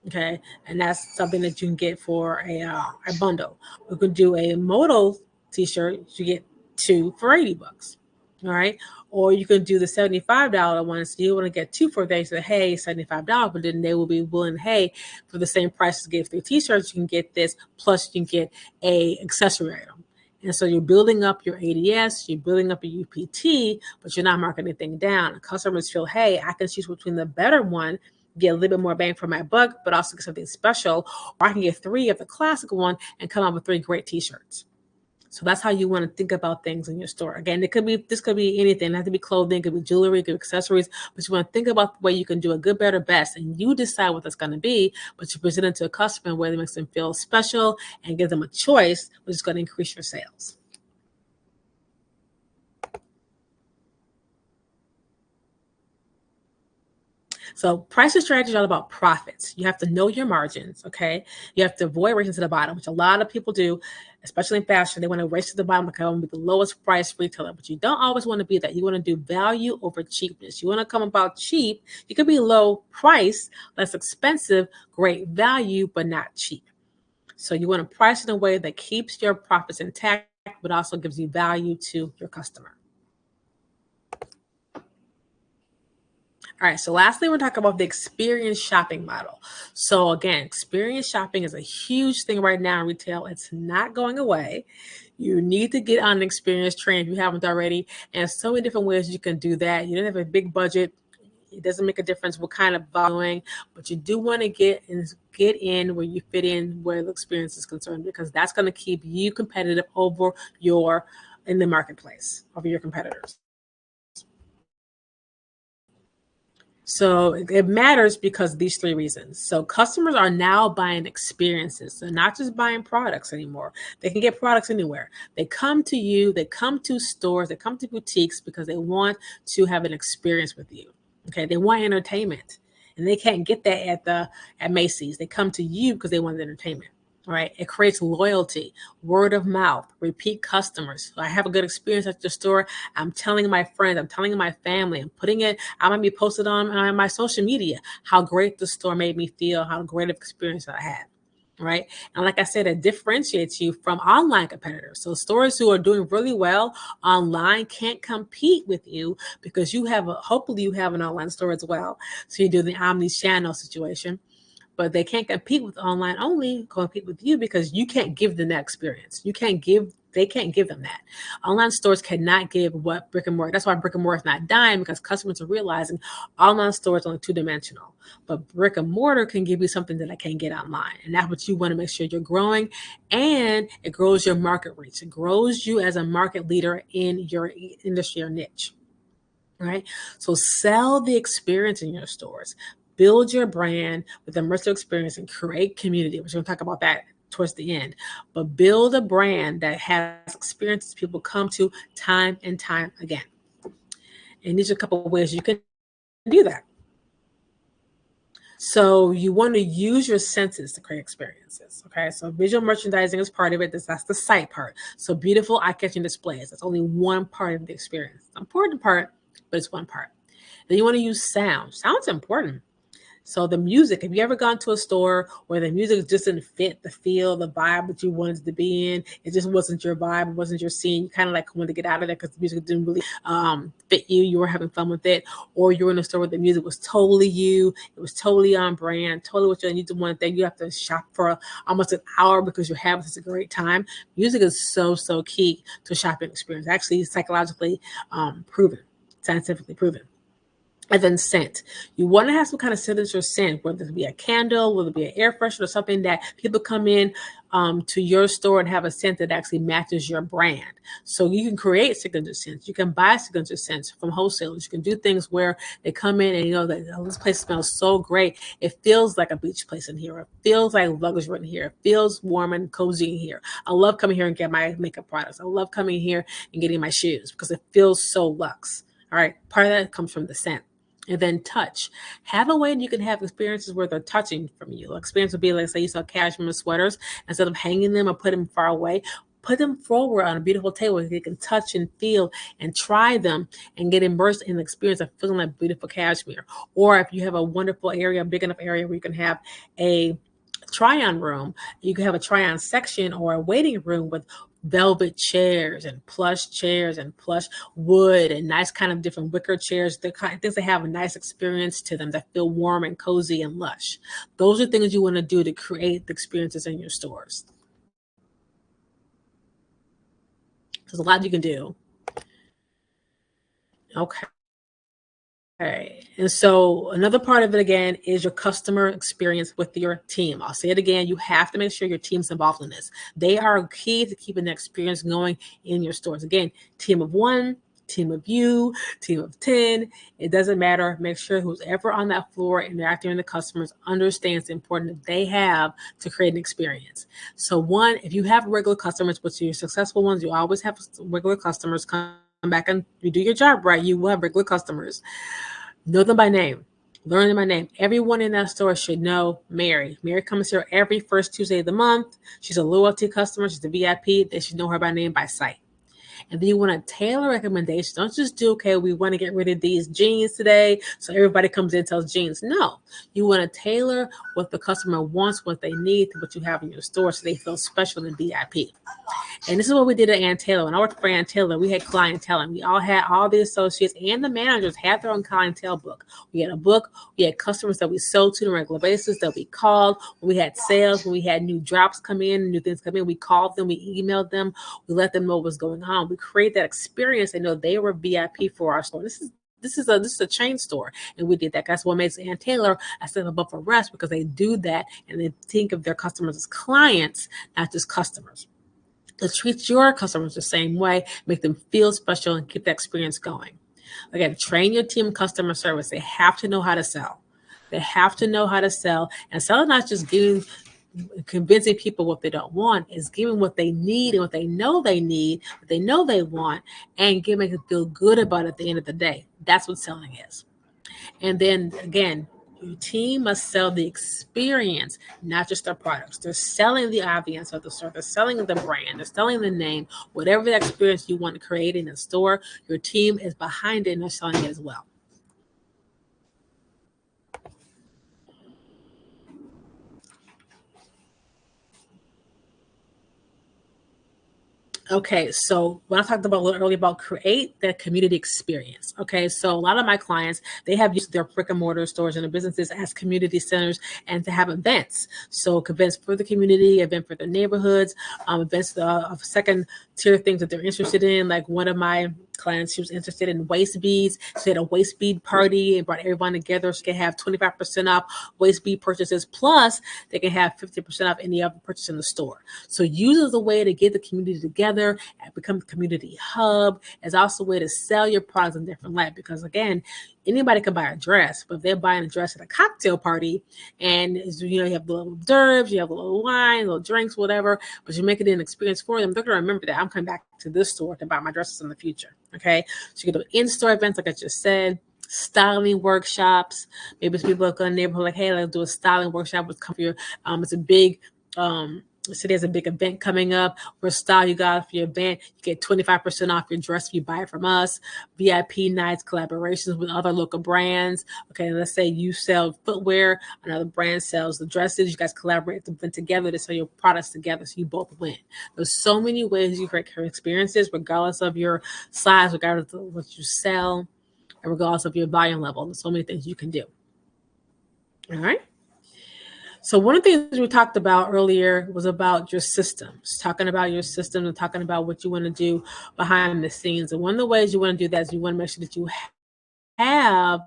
Okay, and that's something that you can get for a bundle. We could do a modal t-shirt. You get 2 for $80. All right, or you can do the $75 one. So you want to get 2 for they say, hey, $75, but then they will be willing, hey, for the same price to get 3 t-shirts, you can get this, plus you can get a accessory item. And so you're building up your ADS, you're building up your UPT, but you're not marking anything down. Customers feel, hey, I can choose between the better one, get a little bit more bang for my buck, but also get something special, or I can get 3 of the classic one and come up with 3 great t-shirts. So that's how you want to think about things in your store. Again, this could be anything. It doesn't have to be clothing, it could be jewelry, it could be accessories, but you want to think about the way you can do a good, better, best, and you decide what that's going to be, but you present it to a customer in a way that makes them feel special and give them a choice, which is going to increase your sales. So pricing strategy is all about profits. You have to know your margins, okay? You have to avoid racing to the bottom, which a lot of people do, especially in fashion. They want to race to the bottom, like I want to be the lowest price retailer, but you don't always want to be that. You want to do value over cheapness. You want to come about cheap. You could be low price, less expensive, great value, but not cheap. So you want to price in a way that keeps your profits intact, but also gives you value to your customer. All right, so lastly, we're talking about the experience shopping model. So again, experience shopping is a huge thing right now in retail. It's not going away. You need to get on an experience train if you haven't already. And so many different ways you can do that. You don't have a big budget. It doesn't make a difference what kind of volume, but you do want to get in where you fit in where the experience is concerned, because that's going to keep you competitive in the marketplace over your competitors. So it matters because of these 3 reasons. So customers are now buying experiences. So not just buying products anymore. They can get products anywhere. They come to you, they come to stores, they come to boutiques because they want to have an experience with you. Okay, they want entertainment. And they can't get that at Macy's. They come to you because they want the entertainment. Right? It creates loyalty, word of mouth, repeat customers. So I have a good experience at the store. I'm telling my friends, I'm telling my family, I'm putting it, I might be posted on my social media, how great the store made me feel, how great of experience I had. Right. And like I said, it differentiates you from online competitors. So stores who are doing really well online can't compete with you because hopefully you have an online store as well. So you do the omni-channel situation. But they can't compete with online only, compete with you because you can't give them that experience. They can't give them that. Online stores cannot give what brick and mortar. That's why brick and mortar is not dying, because customers are realizing online stores are only 2-dimensional. But brick and mortar can give you something that I can't get online. And that's what you want to make sure you're growing. And it grows your market reach. It grows you as a market leader in your industry or niche. Right? So sell the experience in your stores. Build your brand with immersive experience and create community. We're going to talk about that towards the end. But build a brand that has experiences people come to time and time again. And these are a couple of ways you can do that. So you want to use your senses to create experiences. Okay, so visual merchandising is part of it. That's the sight part. So beautiful, eye-catching displays. That's only one part of the experience. It's an important part, but it's one part. Then you want to use sound. Sound's important. So the music, have you ever gone to a store where the music just didn't fit the feel, the vibe that you wanted to be in? It just wasn't your vibe, it wasn't your scene. You kind of like wanted to get out of there because the music didn't really fit you. You were having fun with it. Or you were in a store where the music was totally you. It was totally on brand, totally what you need to want. Then you have to shop for almost an hour because you're having such a great time. Music is so, so key to a shopping experience. Actually, psychologically proven, scientifically proven. And then scent. You want to have some kind of signature scent, whether it be a candle, whether it be an air freshener, or something that people come in to your store and have a scent that actually matches your brand. So you can create signature scents. You can buy signature scents from wholesalers. You can do things where they come in and you know that this place smells so great. It feels like a beach place in here. It feels like luxury in here. It feels warm and cozy in here. I love coming here and get my makeup products. I love coming here and getting my shoes because it feels so luxe. All right. Part of that comes from the scent. And then touch. Have a way that you can have experiences where they're touching from you. Experience would be like, say you saw cashmere sweaters, instead of hanging them or putting them far away, put them forward on a beautiful table where you can touch and feel and try them and get immersed in the experience of feeling like beautiful cashmere. Or if you have a wonderful area, a big enough area where you can have a try-on room, you can have a try-on section or a waiting room with velvet chairs and plush wood and nice kind of different wicker chairs. The kind of things that have a nice experience to them that feel warm and cozy and lush. Those are things you want to do to create the experiences in your stores. There's a lot you can do. Okay. Okay. And so another part of it again is your customer experience with your team. I'll say it again. You have to make sure your team's involved in this. They are key to keeping the experience going in your stores. Again, team of one, team of you, team of 10. It doesn't matter. Make sure who's ever on that floor interacting with the customers understands the importance that they have to create an experience. So one, if you have regular customers, which are your successful ones, you always have regular customers come back and you do your job right. You will have regular customers. Know them by name. Learn them by name. Everyone in that store should know Mary. Mary comes here every first Tuesday of the month. She's a loyalty customer. She's a VIP. They should know her by name, by sight. And then you want to tailor recommendations. Don't just do, okay, we want to get rid of these jeans today, so everybody comes in and tells jeans. No, you want to tailor what the customer wants, what they need, to what you have in your store so they feel special and VIP. And this is what we did at Ann Taylor. When I worked for Ann Taylor, we had clientele, and we all had, all the associates and the managers had their own clientele book. We had a book. We had customers that we sold to on a regular basis, that we called. When we had sales, when we had new drops come in, new things come in, we called them, we emailed them, we let them know what was going on. We create that experience. They know they were VIP for our store. This is a chain store, and we did that. That's what makes Ann Taylor a step above the rest, because they do that and they think of their customers as clients, not just customers. To treat your customers the same way, make them feel special, and keep that experience going. Again, train your team customer service. They have to know how to sell. They have to know how to sell, and sell is not just convincing people what they don't want, is giving what they need and what they know they need, what they know they want, and making them feel good about it at the end of the day. That's what selling is. And then again, your team must sell the experience, not just their products. They're selling the audience of the store. They're selling the brand. They're selling the name. Whatever the experience you want to create in the store, your team is behind it and they're selling it as well. Okay, so when I talked about a little earlier about create that community experience. Okay, so a lot of my clients, they have used their brick and mortar stores and their businesses as community centers and to have events. So events for the community, event for the neighborhoods, events of second tier things that they're interested in. Like one of my clients, she was interested in waist beads. She had a waist bead party and brought everyone together. She can have 25% off waist bead purchases, plus they can have 50% off any other purchase in the store. So use it as a way to get the community together and become a community hub. It's also a way to sell your products in a different light, because again, anybody can buy a dress, but if they're buying a dress at a cocktail party and you have little hors d'oeuvres, you have a little wine, little drinks, whatever, but you make it an experience for them, they're going to remember that I'm coming back to this store to buy my dresses in the future. Okay, so you can do in-store events, like I just said, styling workshops. Maybe it's people that go in the neighborhood like, hey, let's do a styling workshop with comfort. It's a big So there's a big event coming up. What style you got for your event? You get 25% off your dress if you buy it from us. VIP nights, collaborations with other local brands. Okay, let's say you sell footwear, another brand sells the dresses. You guys collaborate the event together to sell your products together, so you both win. There's so many ways you create experiences, regardless of your size, regardless of what you sell, and regardless of your volume level. There's so many things you can do. All right. So one of the things we talked about earlier was about your systems, talking about your systems and talking about what you want to do behind the scenes. And one of the ways you want to do that is you want to make sure that you have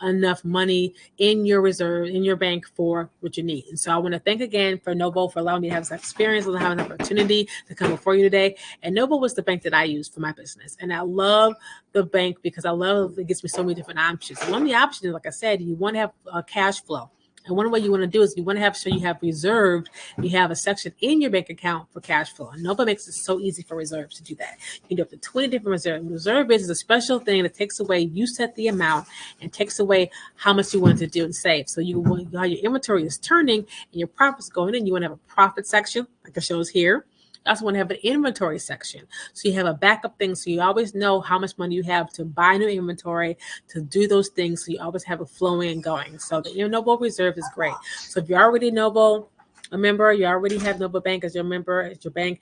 enough money in your reserve, in your bank for what you need. And so I want to thank again for Novo for allowing me to have this experience and have an opportunity to come before you today. And Novo was the bank that I used for my business. And I love the bank because I love it gives me so many different options. And one of the options, like I said, you want to have a cash flow. And one way you want to do is you want to have sure you have reserved, you have a section in your bank account for cash flow. And Nova makes it so easy for reserves to do that. You can do up to 20 different reserves. Reserve is a special thing that takes away, you set the amount and takes away how much you want to do and save. So you want how your inventory is turning and your profits going in. You want to have a profit section, like it shows here. You also want to have an inventory section. So you have a backup thing. So you always know how much money you have to buy new inventory, to do those things. So you always have it flowing and going. So the Novo Reserve is great. So if you're already Novo, a member, you already have Novo Bank as your member, as your bank,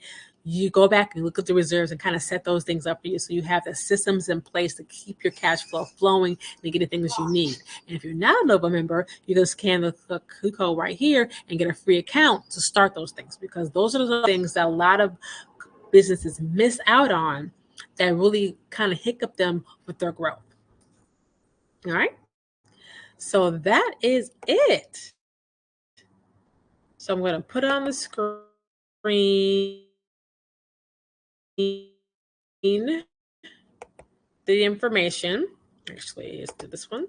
you go back and look at the reserves and kind of set those things up for you. So you have the systems in place to keep your cash flow flowing and get the things you need. And if you're not a Nova member, you can scan the code right here and get a free account to start those things, because those are the things that a lot of businesses miss out on that really kind of hiccup them with their growth. All right. So that is it. So I'm going to put it on the screen the information. Actually, let's do this one.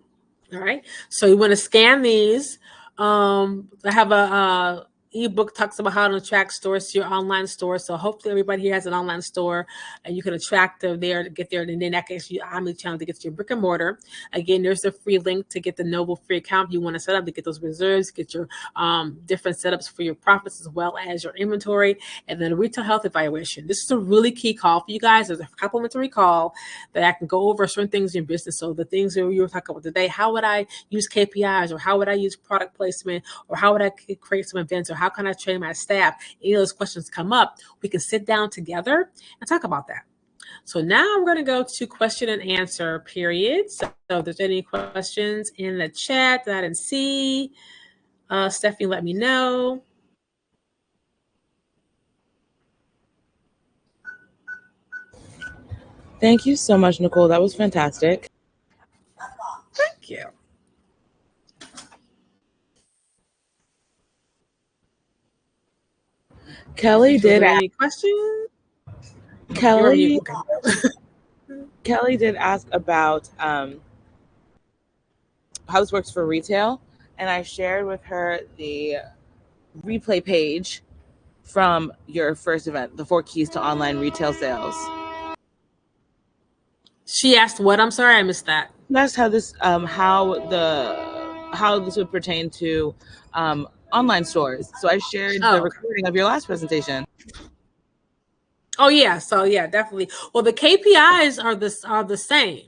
All right. So you want to scan these. I have a ebook talks about how to attract stores to your online store. So hopefully everybody here has an online store and you can attract them there to get there. And then that gets you omni-channel to get to your brick and mortar. Again, there's a free link to get the Noble free account you want to set up to get those reserves, get your different setups for your profits as well as your inventory, and then a retail health evaluation. This is a really key call for you guys. There's a complimentary call that I can go over certain things in your business. So the things that you were talking about today, how would I use KPIs, or how would I use product placement, or how would I create some events, or how can I train my staff? Any of those questions come up, we can sit down together and talk about that. So now I'm going to go to question and answer period. So if there's any questions in the chat that I didn't see, Stephanie, let me know. Thank you so much, Nicole. That was fantastic. Thank you. Kelly did ask. Any questions? Kelly did ask about how this works for retail, and I shared with her the replay page from your first event, the 4 keys to online retail sales. She asked what? I'm sorry, I missed that. That's how this how this would pertain to online stores. So I shared the recording of your last presentation. Oh yeah, so yeah, definitely. Well, the KPIs are the same.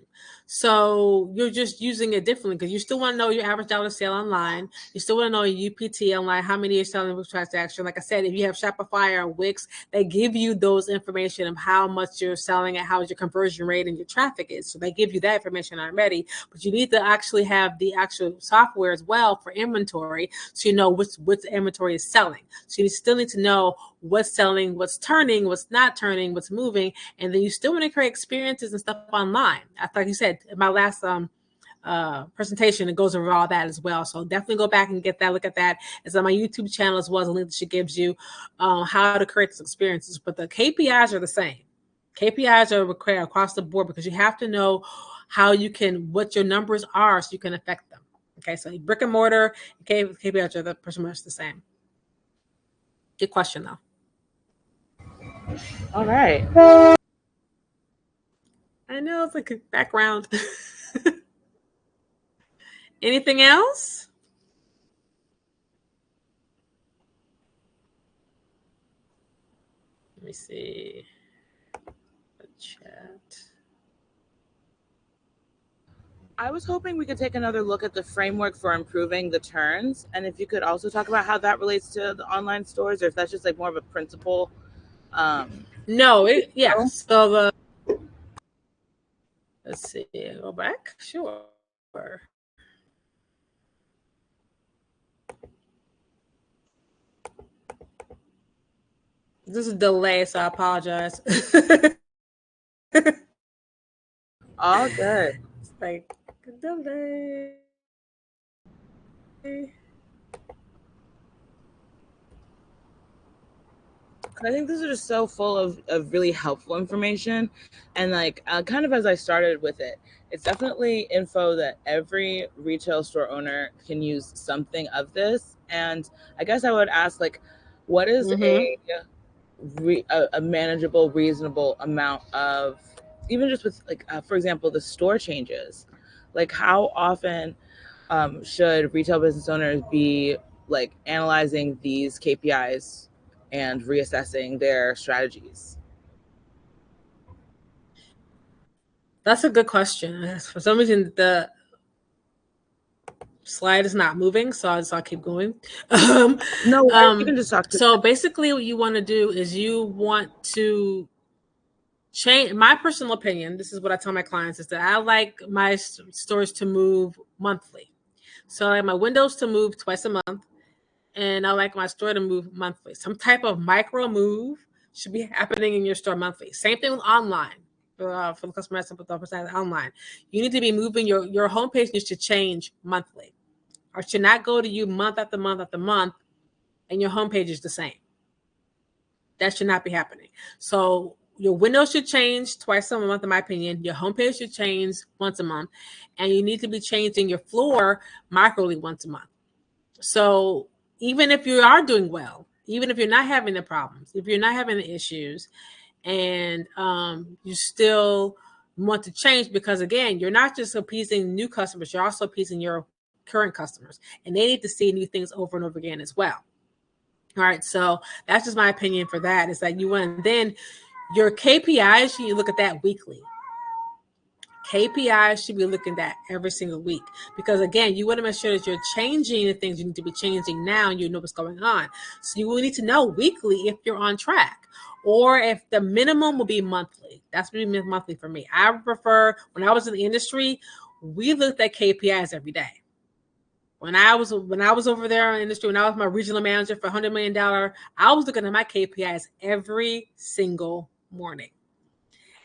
So you're just using it differently because you still want to know your average dollar sale online. You still want to know your UPT online, how many you're selling per transaction. Like I said, if you have Shopify or Wix, they give you those information of how much you're selling and how your conversion rate and your traffic is. So they give you that information already, but you need to actually have the actual software as well for inventory, so you know what inventory is selling. So you still need to know what's selling, what's turning, what's not turning, what's moving, and then you still want to create experiences and stuff online. Like you said, in my last presentation, it goes over all that as well. So definitely go back and look at that. It's on my YouTube channel as well as a link that she gives you how to create these experiences. But the KPIs are the same. KPIs are required across the board because you have to know what your numbers are so you can affect them. Okay, so brick and mortar, KPIs are pretty much the same. Good question though. All right. I know it's like a background. Anything else? me see the chat. I was hoping we could take another look at the framework for improving the turns, and if you could also talk about how that relates to the online stores, or if that's just like more of a principle. No, yes. So let's see, go back. Sure. This is a delay, so I apologize. All good. It's like delay. I think this is just so full of really helpful information. And like kind of as I started with it, it's definitely info that every retail store owner can use something of this. And I guess I would ask, like, what is a manageable, reasonable amount of, even just with like, for example, the store changes, like how often should retail business owners be like analyzing these KPIs and reassessing their strategies? That's a good question. For some reason, the slide is not moving, so I'll keep going. No worries. You can just talk to So basically, what you want to do is you want to change. My personal opinion, this is what I tell my clients, is that I like my stores to move monthly. So I like my windows to move twice a month, and I like my store to move monthly. Some type of micro move should be happening in your store monthly. Same thing with online. For the customer online, you need to be moving your homepage needs to change monthly, or should not go to you month after month after month, and your homepage is the same. That should not be happening. So your windows should change twice a month, in my opinion. Your homepage should change once a month, and you need to be changing your floor microly once a month. So even if you are doing well, even if you're not having the problems, if you're not having the issues, and you still want to change, because again, you're not just appeasing new customers, you're also appeasing your current customers, and they need to see new things over and over again as well. All right, so that's just my opinion for that, is that you want, then your KPIs, you look at that weekly. KPIs should be looking at every single week, because again, you want to make sure that you're changing the things you need to be changing now, and you know what's going on. So you will need to know weekly if you're on track, or if the minimum will be monthly. That's what it monthly for me. I prefer, when I was in the industry, we looked at KPIs every day. When I was over there in the industry, when I was my regional manager for $100 million, I was looking at my KPIs every single morning.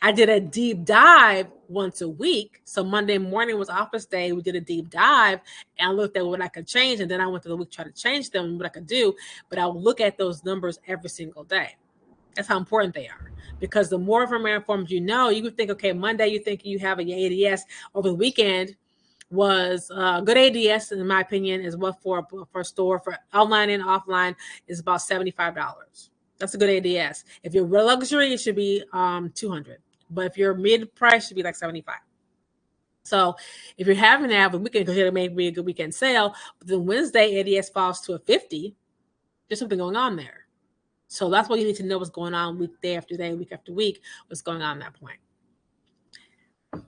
I did a deep dive once a week. So Monday morning was office day. We did a deep dive, and I looked at what I could change. And then I went to the week, try to change them, what I could do. But I would look at those numbers every single day. That's how important they are. Because the more information you know, you would think, okay, Monday you think you have a ADS. Over the weekend was good ADS, in my opinion, is what for a store, for online and offline, is about $75. That's a good ADS. If you're luxury, it should be $200. But if you're mid price, it should be like $75. So if you're having to have a weekend, because it may be a good weekend sale, but then Wednesday ADS falls to a 50, there's something going on there. So that's why you need to know what's going on week day after day, week after week, what's going on at that point.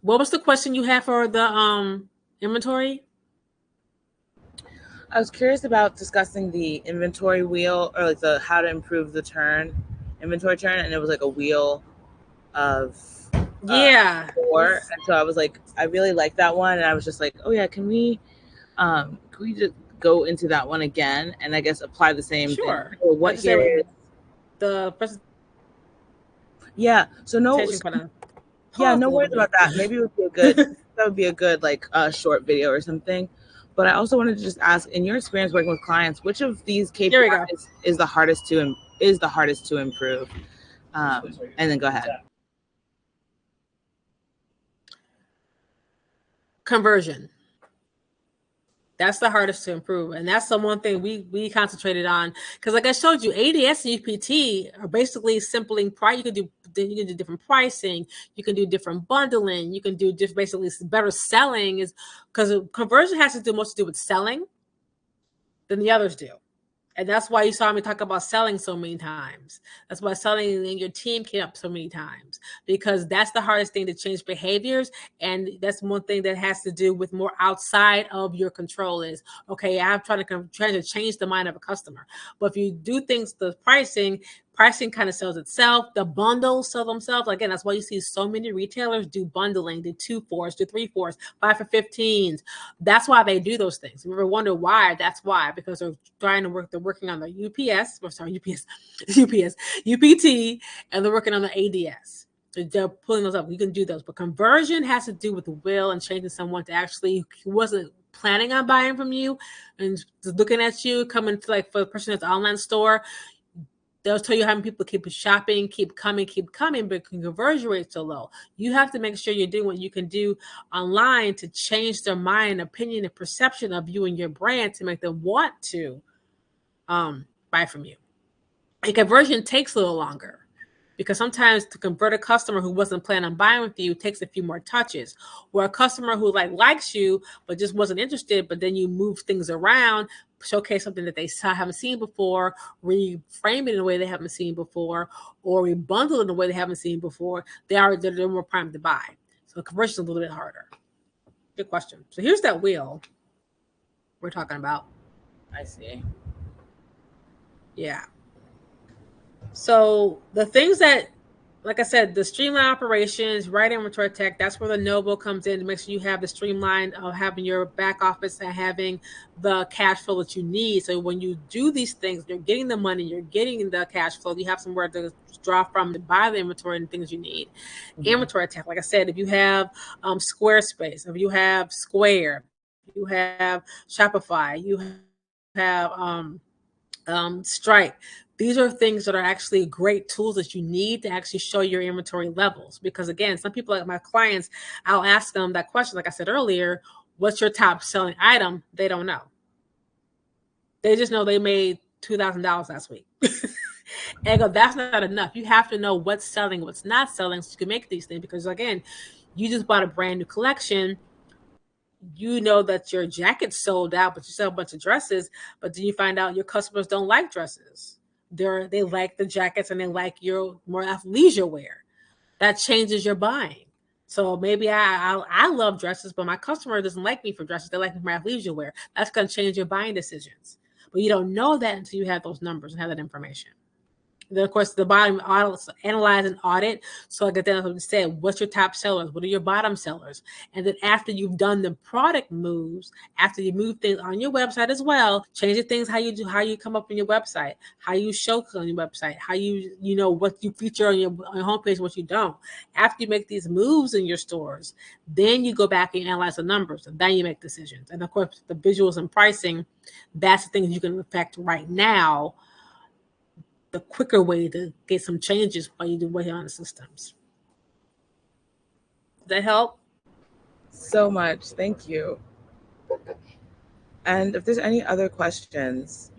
What was the question you had for the inventory? I was curious about discussing the inventory wheel, or like the how to improve the inventory turn, and it was like a wheel of four. And so I was like, I really like that one, and I was just like, oh yeah, can we just go into that one again, and I guess apply the same thing? So what here is the presentation? Yeah, so no worries about that. Maybe it would be a good that would be a good like short video or something. But I also wanted to just ask, in your experience working with clients, which of these KPIs is the hardest to improve? And then go ahead. Conversion. That's the hardest to improve. And that's the one thing we concentrated on. Because like I showed you, ADS and UPT are basically simpling price. You can do different pricing. You can do different bundling. You can do basically better selling, is because conversion has to do most to do with selling than the others do. And that's why you saw me talk about selling so many times. That's why selling and your team came up so many times, because that's the hardest thing to change behaviors. And that's one thing that has to do with more outside of your control is, okay, I'm trying to change the mind of a customer. But if you do things, the pricing kind of sells itself. The bundles sell themselves. Again, that's why you see so many retailers do bundling, do 2 4s, do 3 4s, 5 for 15s. That's why they do those things. You ever wonder why? That's why, because they're trying to work. They're working on the UPT, and they're working on the ADS. They're pulling those up. You can do those, but conversion has to do with the will and changing someone to actually who wasn't planning on buying from you and looking at you coming to, like, for the person at the online store. They'll tell you how many people keep shopping, keep coming, but conversion rate's so low. You have to make sure you're doing what you can do online to change their mind, opinion, and perception of you and your brand to make them want to buy from you. And conversion takes a little longer, because sometimes to convert a customer who wasn't planning on buying with you takes a few more touches. Or a customer who likes you but just wasn't interested, but then you move things around, showcase something that they haven't seen before, reframe it in a way they haven't seen before, or rebundle it in a way they haven't seen before, they're more primed to buy. So conversion is a little bit harder. Good question. So here's that wheel we're talking about. I see. Yeah. So the things that, like I said, the streamline operations, right inventory tech, that's where the Novo comes in to make sure you have the streamline of having your back office and having the cash flow that you need. So when you do these things, you're getting the money, you're getting the cash flow, you have somewhere to draw from to buy the inventory and things you need. Mm-hmm. Inventory tech, like I said, if you have Squarespace, if you have Square, you have Shopify, you have Stripe. These are things that are actually great tools that you need to actually show your inventory levels. Because again, some people, like my clients, I'll ask them that question, like I said earlier, what's your top selling item? They don't know. They just know they made $2,000 last week. And I go, that's not enough. You have to know what's selling, what's not selling, so you can make these things. Because again, you just bought a brand new collection. You know that your jacket's sold out, but you sell a bunch of dresses. But then you find out your customers don't like dresses. They like the jackets and they like your more athleisure wear. That changes your buying. So maybe I love dresses, but my customer doesn't like me for dresses. They like me for my athleisure wear. That's going to change your buying decisions. But you don't know that until you have those numbers and have that information. Then, of course, the bottom analyze and audit. So like I said, what's your top sellers? What are your bottom sellers? And then after you've done the product moves, after you move things on your website as well, change the things how you come up on your website, how you show on your website, how you know what you feature on your homepage, what you don't. After you make these moves in your stores, then you go back and analyze the numbers, and then you make decisions. And of course, the visuals and pricing, that's the things you can affect right now. The quicker way to get some changes while you do work on the systems. Does that help? So much. Thank you. And if there's any other questions,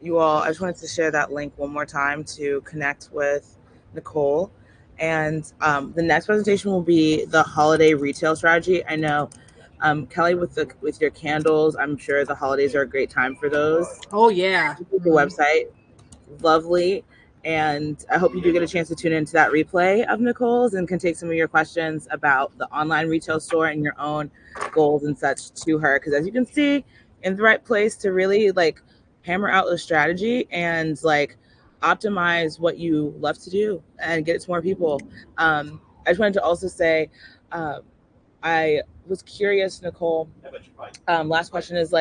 you all, I just wanted to share that link one more time to connect with Nicole. And the next presentation will be the holiday retail strategy. I know, Kelly, with your candles, I'm sure the holidays are a great time for those. Oh, yeah. The website, lovely. And I hope you do get a chance to tune into that replay of Nicole's and can take some of your questions about the online retail store and your own goals and such to her. Because as you can see, in the right place to really hammer out the strategy and optimize what you love to do and get it to more people. I just wanted to also say, I was curious, Nicole, last question is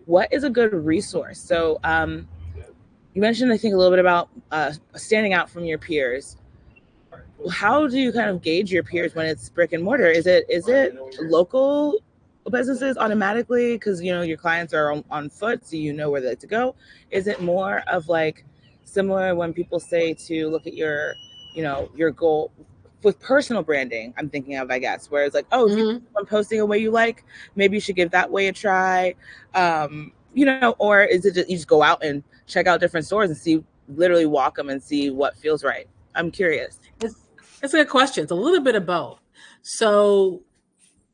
what is a good resource? So you mentioned, I think, a little bit about standing out from your peers. How do you kind of gauge your peers when it's brick and mortar? Is it local businesses automatically because your clients are on foot, so you know where they like to go? Is it more of similar when people say to look at your goal with personal branding? I'm thinking of, I guess, where it's if you're posting a way you like, maybe you should give that way a try. Or is it just you just go out and check out different stores and literally walk them and see what feels right? I'm curious. It's a good question. It's a little bit of both. So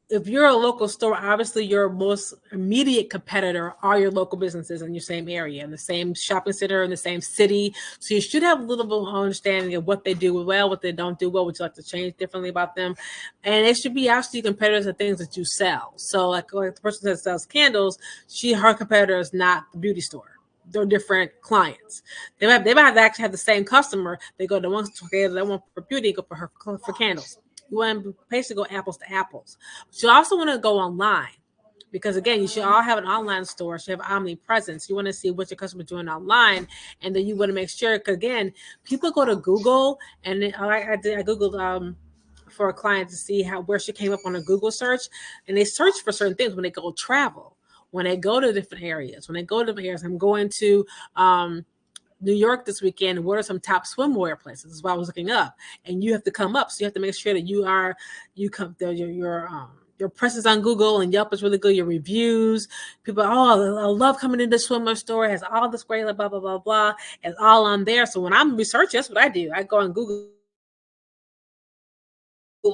if you're a local store, obviously your most immediate competitor are your local businesses in your same area, in the same shopping center, in the same city. So you should have a little bit of understanding of what they do well, what they don't do well, what you like to change differently about them. And it should be actually competitors of things that you sell. So like the person that sells candles, her competitor is not the beauty store. They're different clients. They might actually have the same customer. They go to one store, they want for beauty, go for candles. You want to basically go apples to apples. But you also want to go online because, again, you should all have an online store. You should have omnipresence. You want to see what your customers are doing online, and then you want to make sure, because, again, people go to Google, and I Googled for a client to see where she came up on a Google search, and they search for certain things when they go travel, when they go to different areas, I'm going to New York this weekend. What are some top swimwear places? That's why I was looking up, and you have to come up. So you have to make sure that your presence on Google and Yelp is really good. Your reviews, people, I love coming into the swimwear store. It has all this great blah blah blah blah. It's all on there. So when I'm researching, that's what I do. I go on Google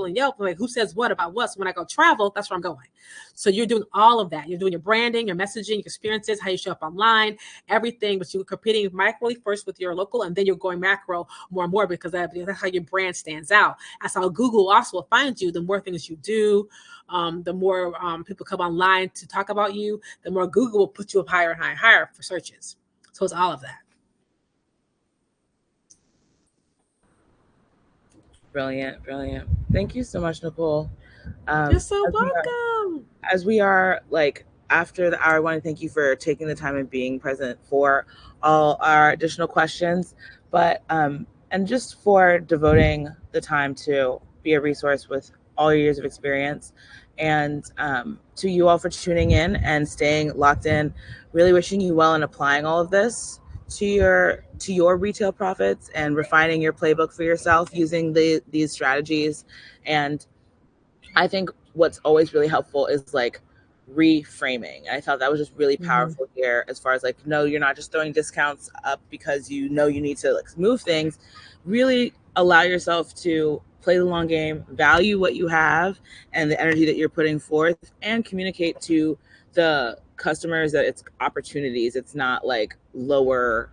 and Yelp, like who says what about what. So when I go travel, that's where I'm going. So you're doing all of that. You're doing your branding, your messaging, your experiences, how you show up online, everything. But you're competing micro first with your local, and then you're going macro more and more because that's how your brand stands out. That's how Google also will find you. The more things you do, the more people come online to talk about you, the more Google will put you up higher and higher and higher for searches. So it's all of that. Brilliant, brilliant. Thank you so much, Nicole. You're so welcome. As we are like after the hour, I want to thank you for taking the time and being present for all our additional questions, but and just for devoting the time to be a resource with all your years of experience, and to you all for tuning in and staying locked in. Really wishing you well in applying all of this to your retail profits and refining your playbook for yourself using these strategies. And I think what's always really helpful is like reframing. I thought that was just really powerful here, as far as like, no, you're not just throwing discounts up because you know you need to like move things. Really allow yourself to play the long game, value what you have and the energy that you're putting forth, and communicate to the customers that it's opportunities. It's not like lower,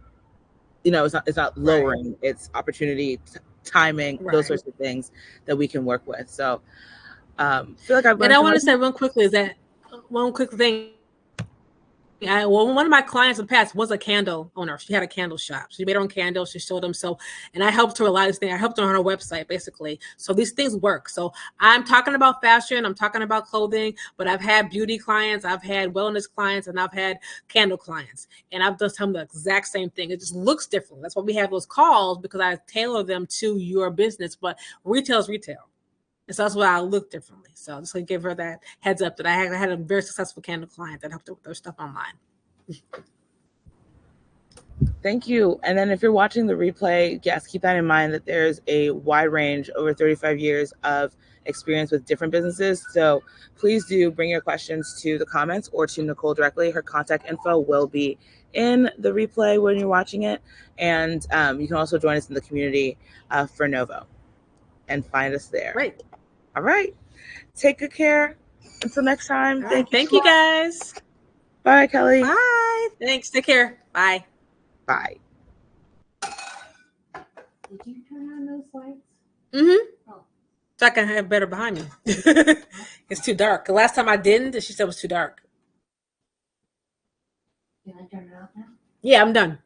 it's not lowering, right. It's opportunity, timing, right. Those sorts of things that we can work with. So feel like I've learned. And I want to say one quick thing. One of my clients in the past was a candle owner. She had a candle shop. She made her own candles. She sold them. So, and I helped her a lot of things. I helped her on her website, basically. So these things work. So I'm talking about fashion. I'm talking about clothing, but I've had beauty clients. I've had wellness clients, and I've had candle clients. And I've just done the exact same thing. It just looks different. That's why we have those calls, because I tailor them to your business. But retail is retail. And so that's why I look differently. So I'm just going to give her that heads up that I had a very successful candle client that helped her with their stuff online. Thank you. And then if you're watching the replay, yes, keep that in mind that there's a wide range, over 35 years of experience with different businesses. So please do bring your questions to the comments or to Nicole directly. Her contact info will be in the replay when you're watching it. And you can also join us in the community for Novo and find us there. Great. All right. Take good care. Until next time. Thank you guys. Bye, Kelly. Bye. Thanks. Take care. Bye. Bye. Did you turn on those lights? Mm-hmm. Oh. So I can have better behind me. It's too dark. The last time I didn't, she said it was too dark. Can I turn it off now? Yeah, I'm done.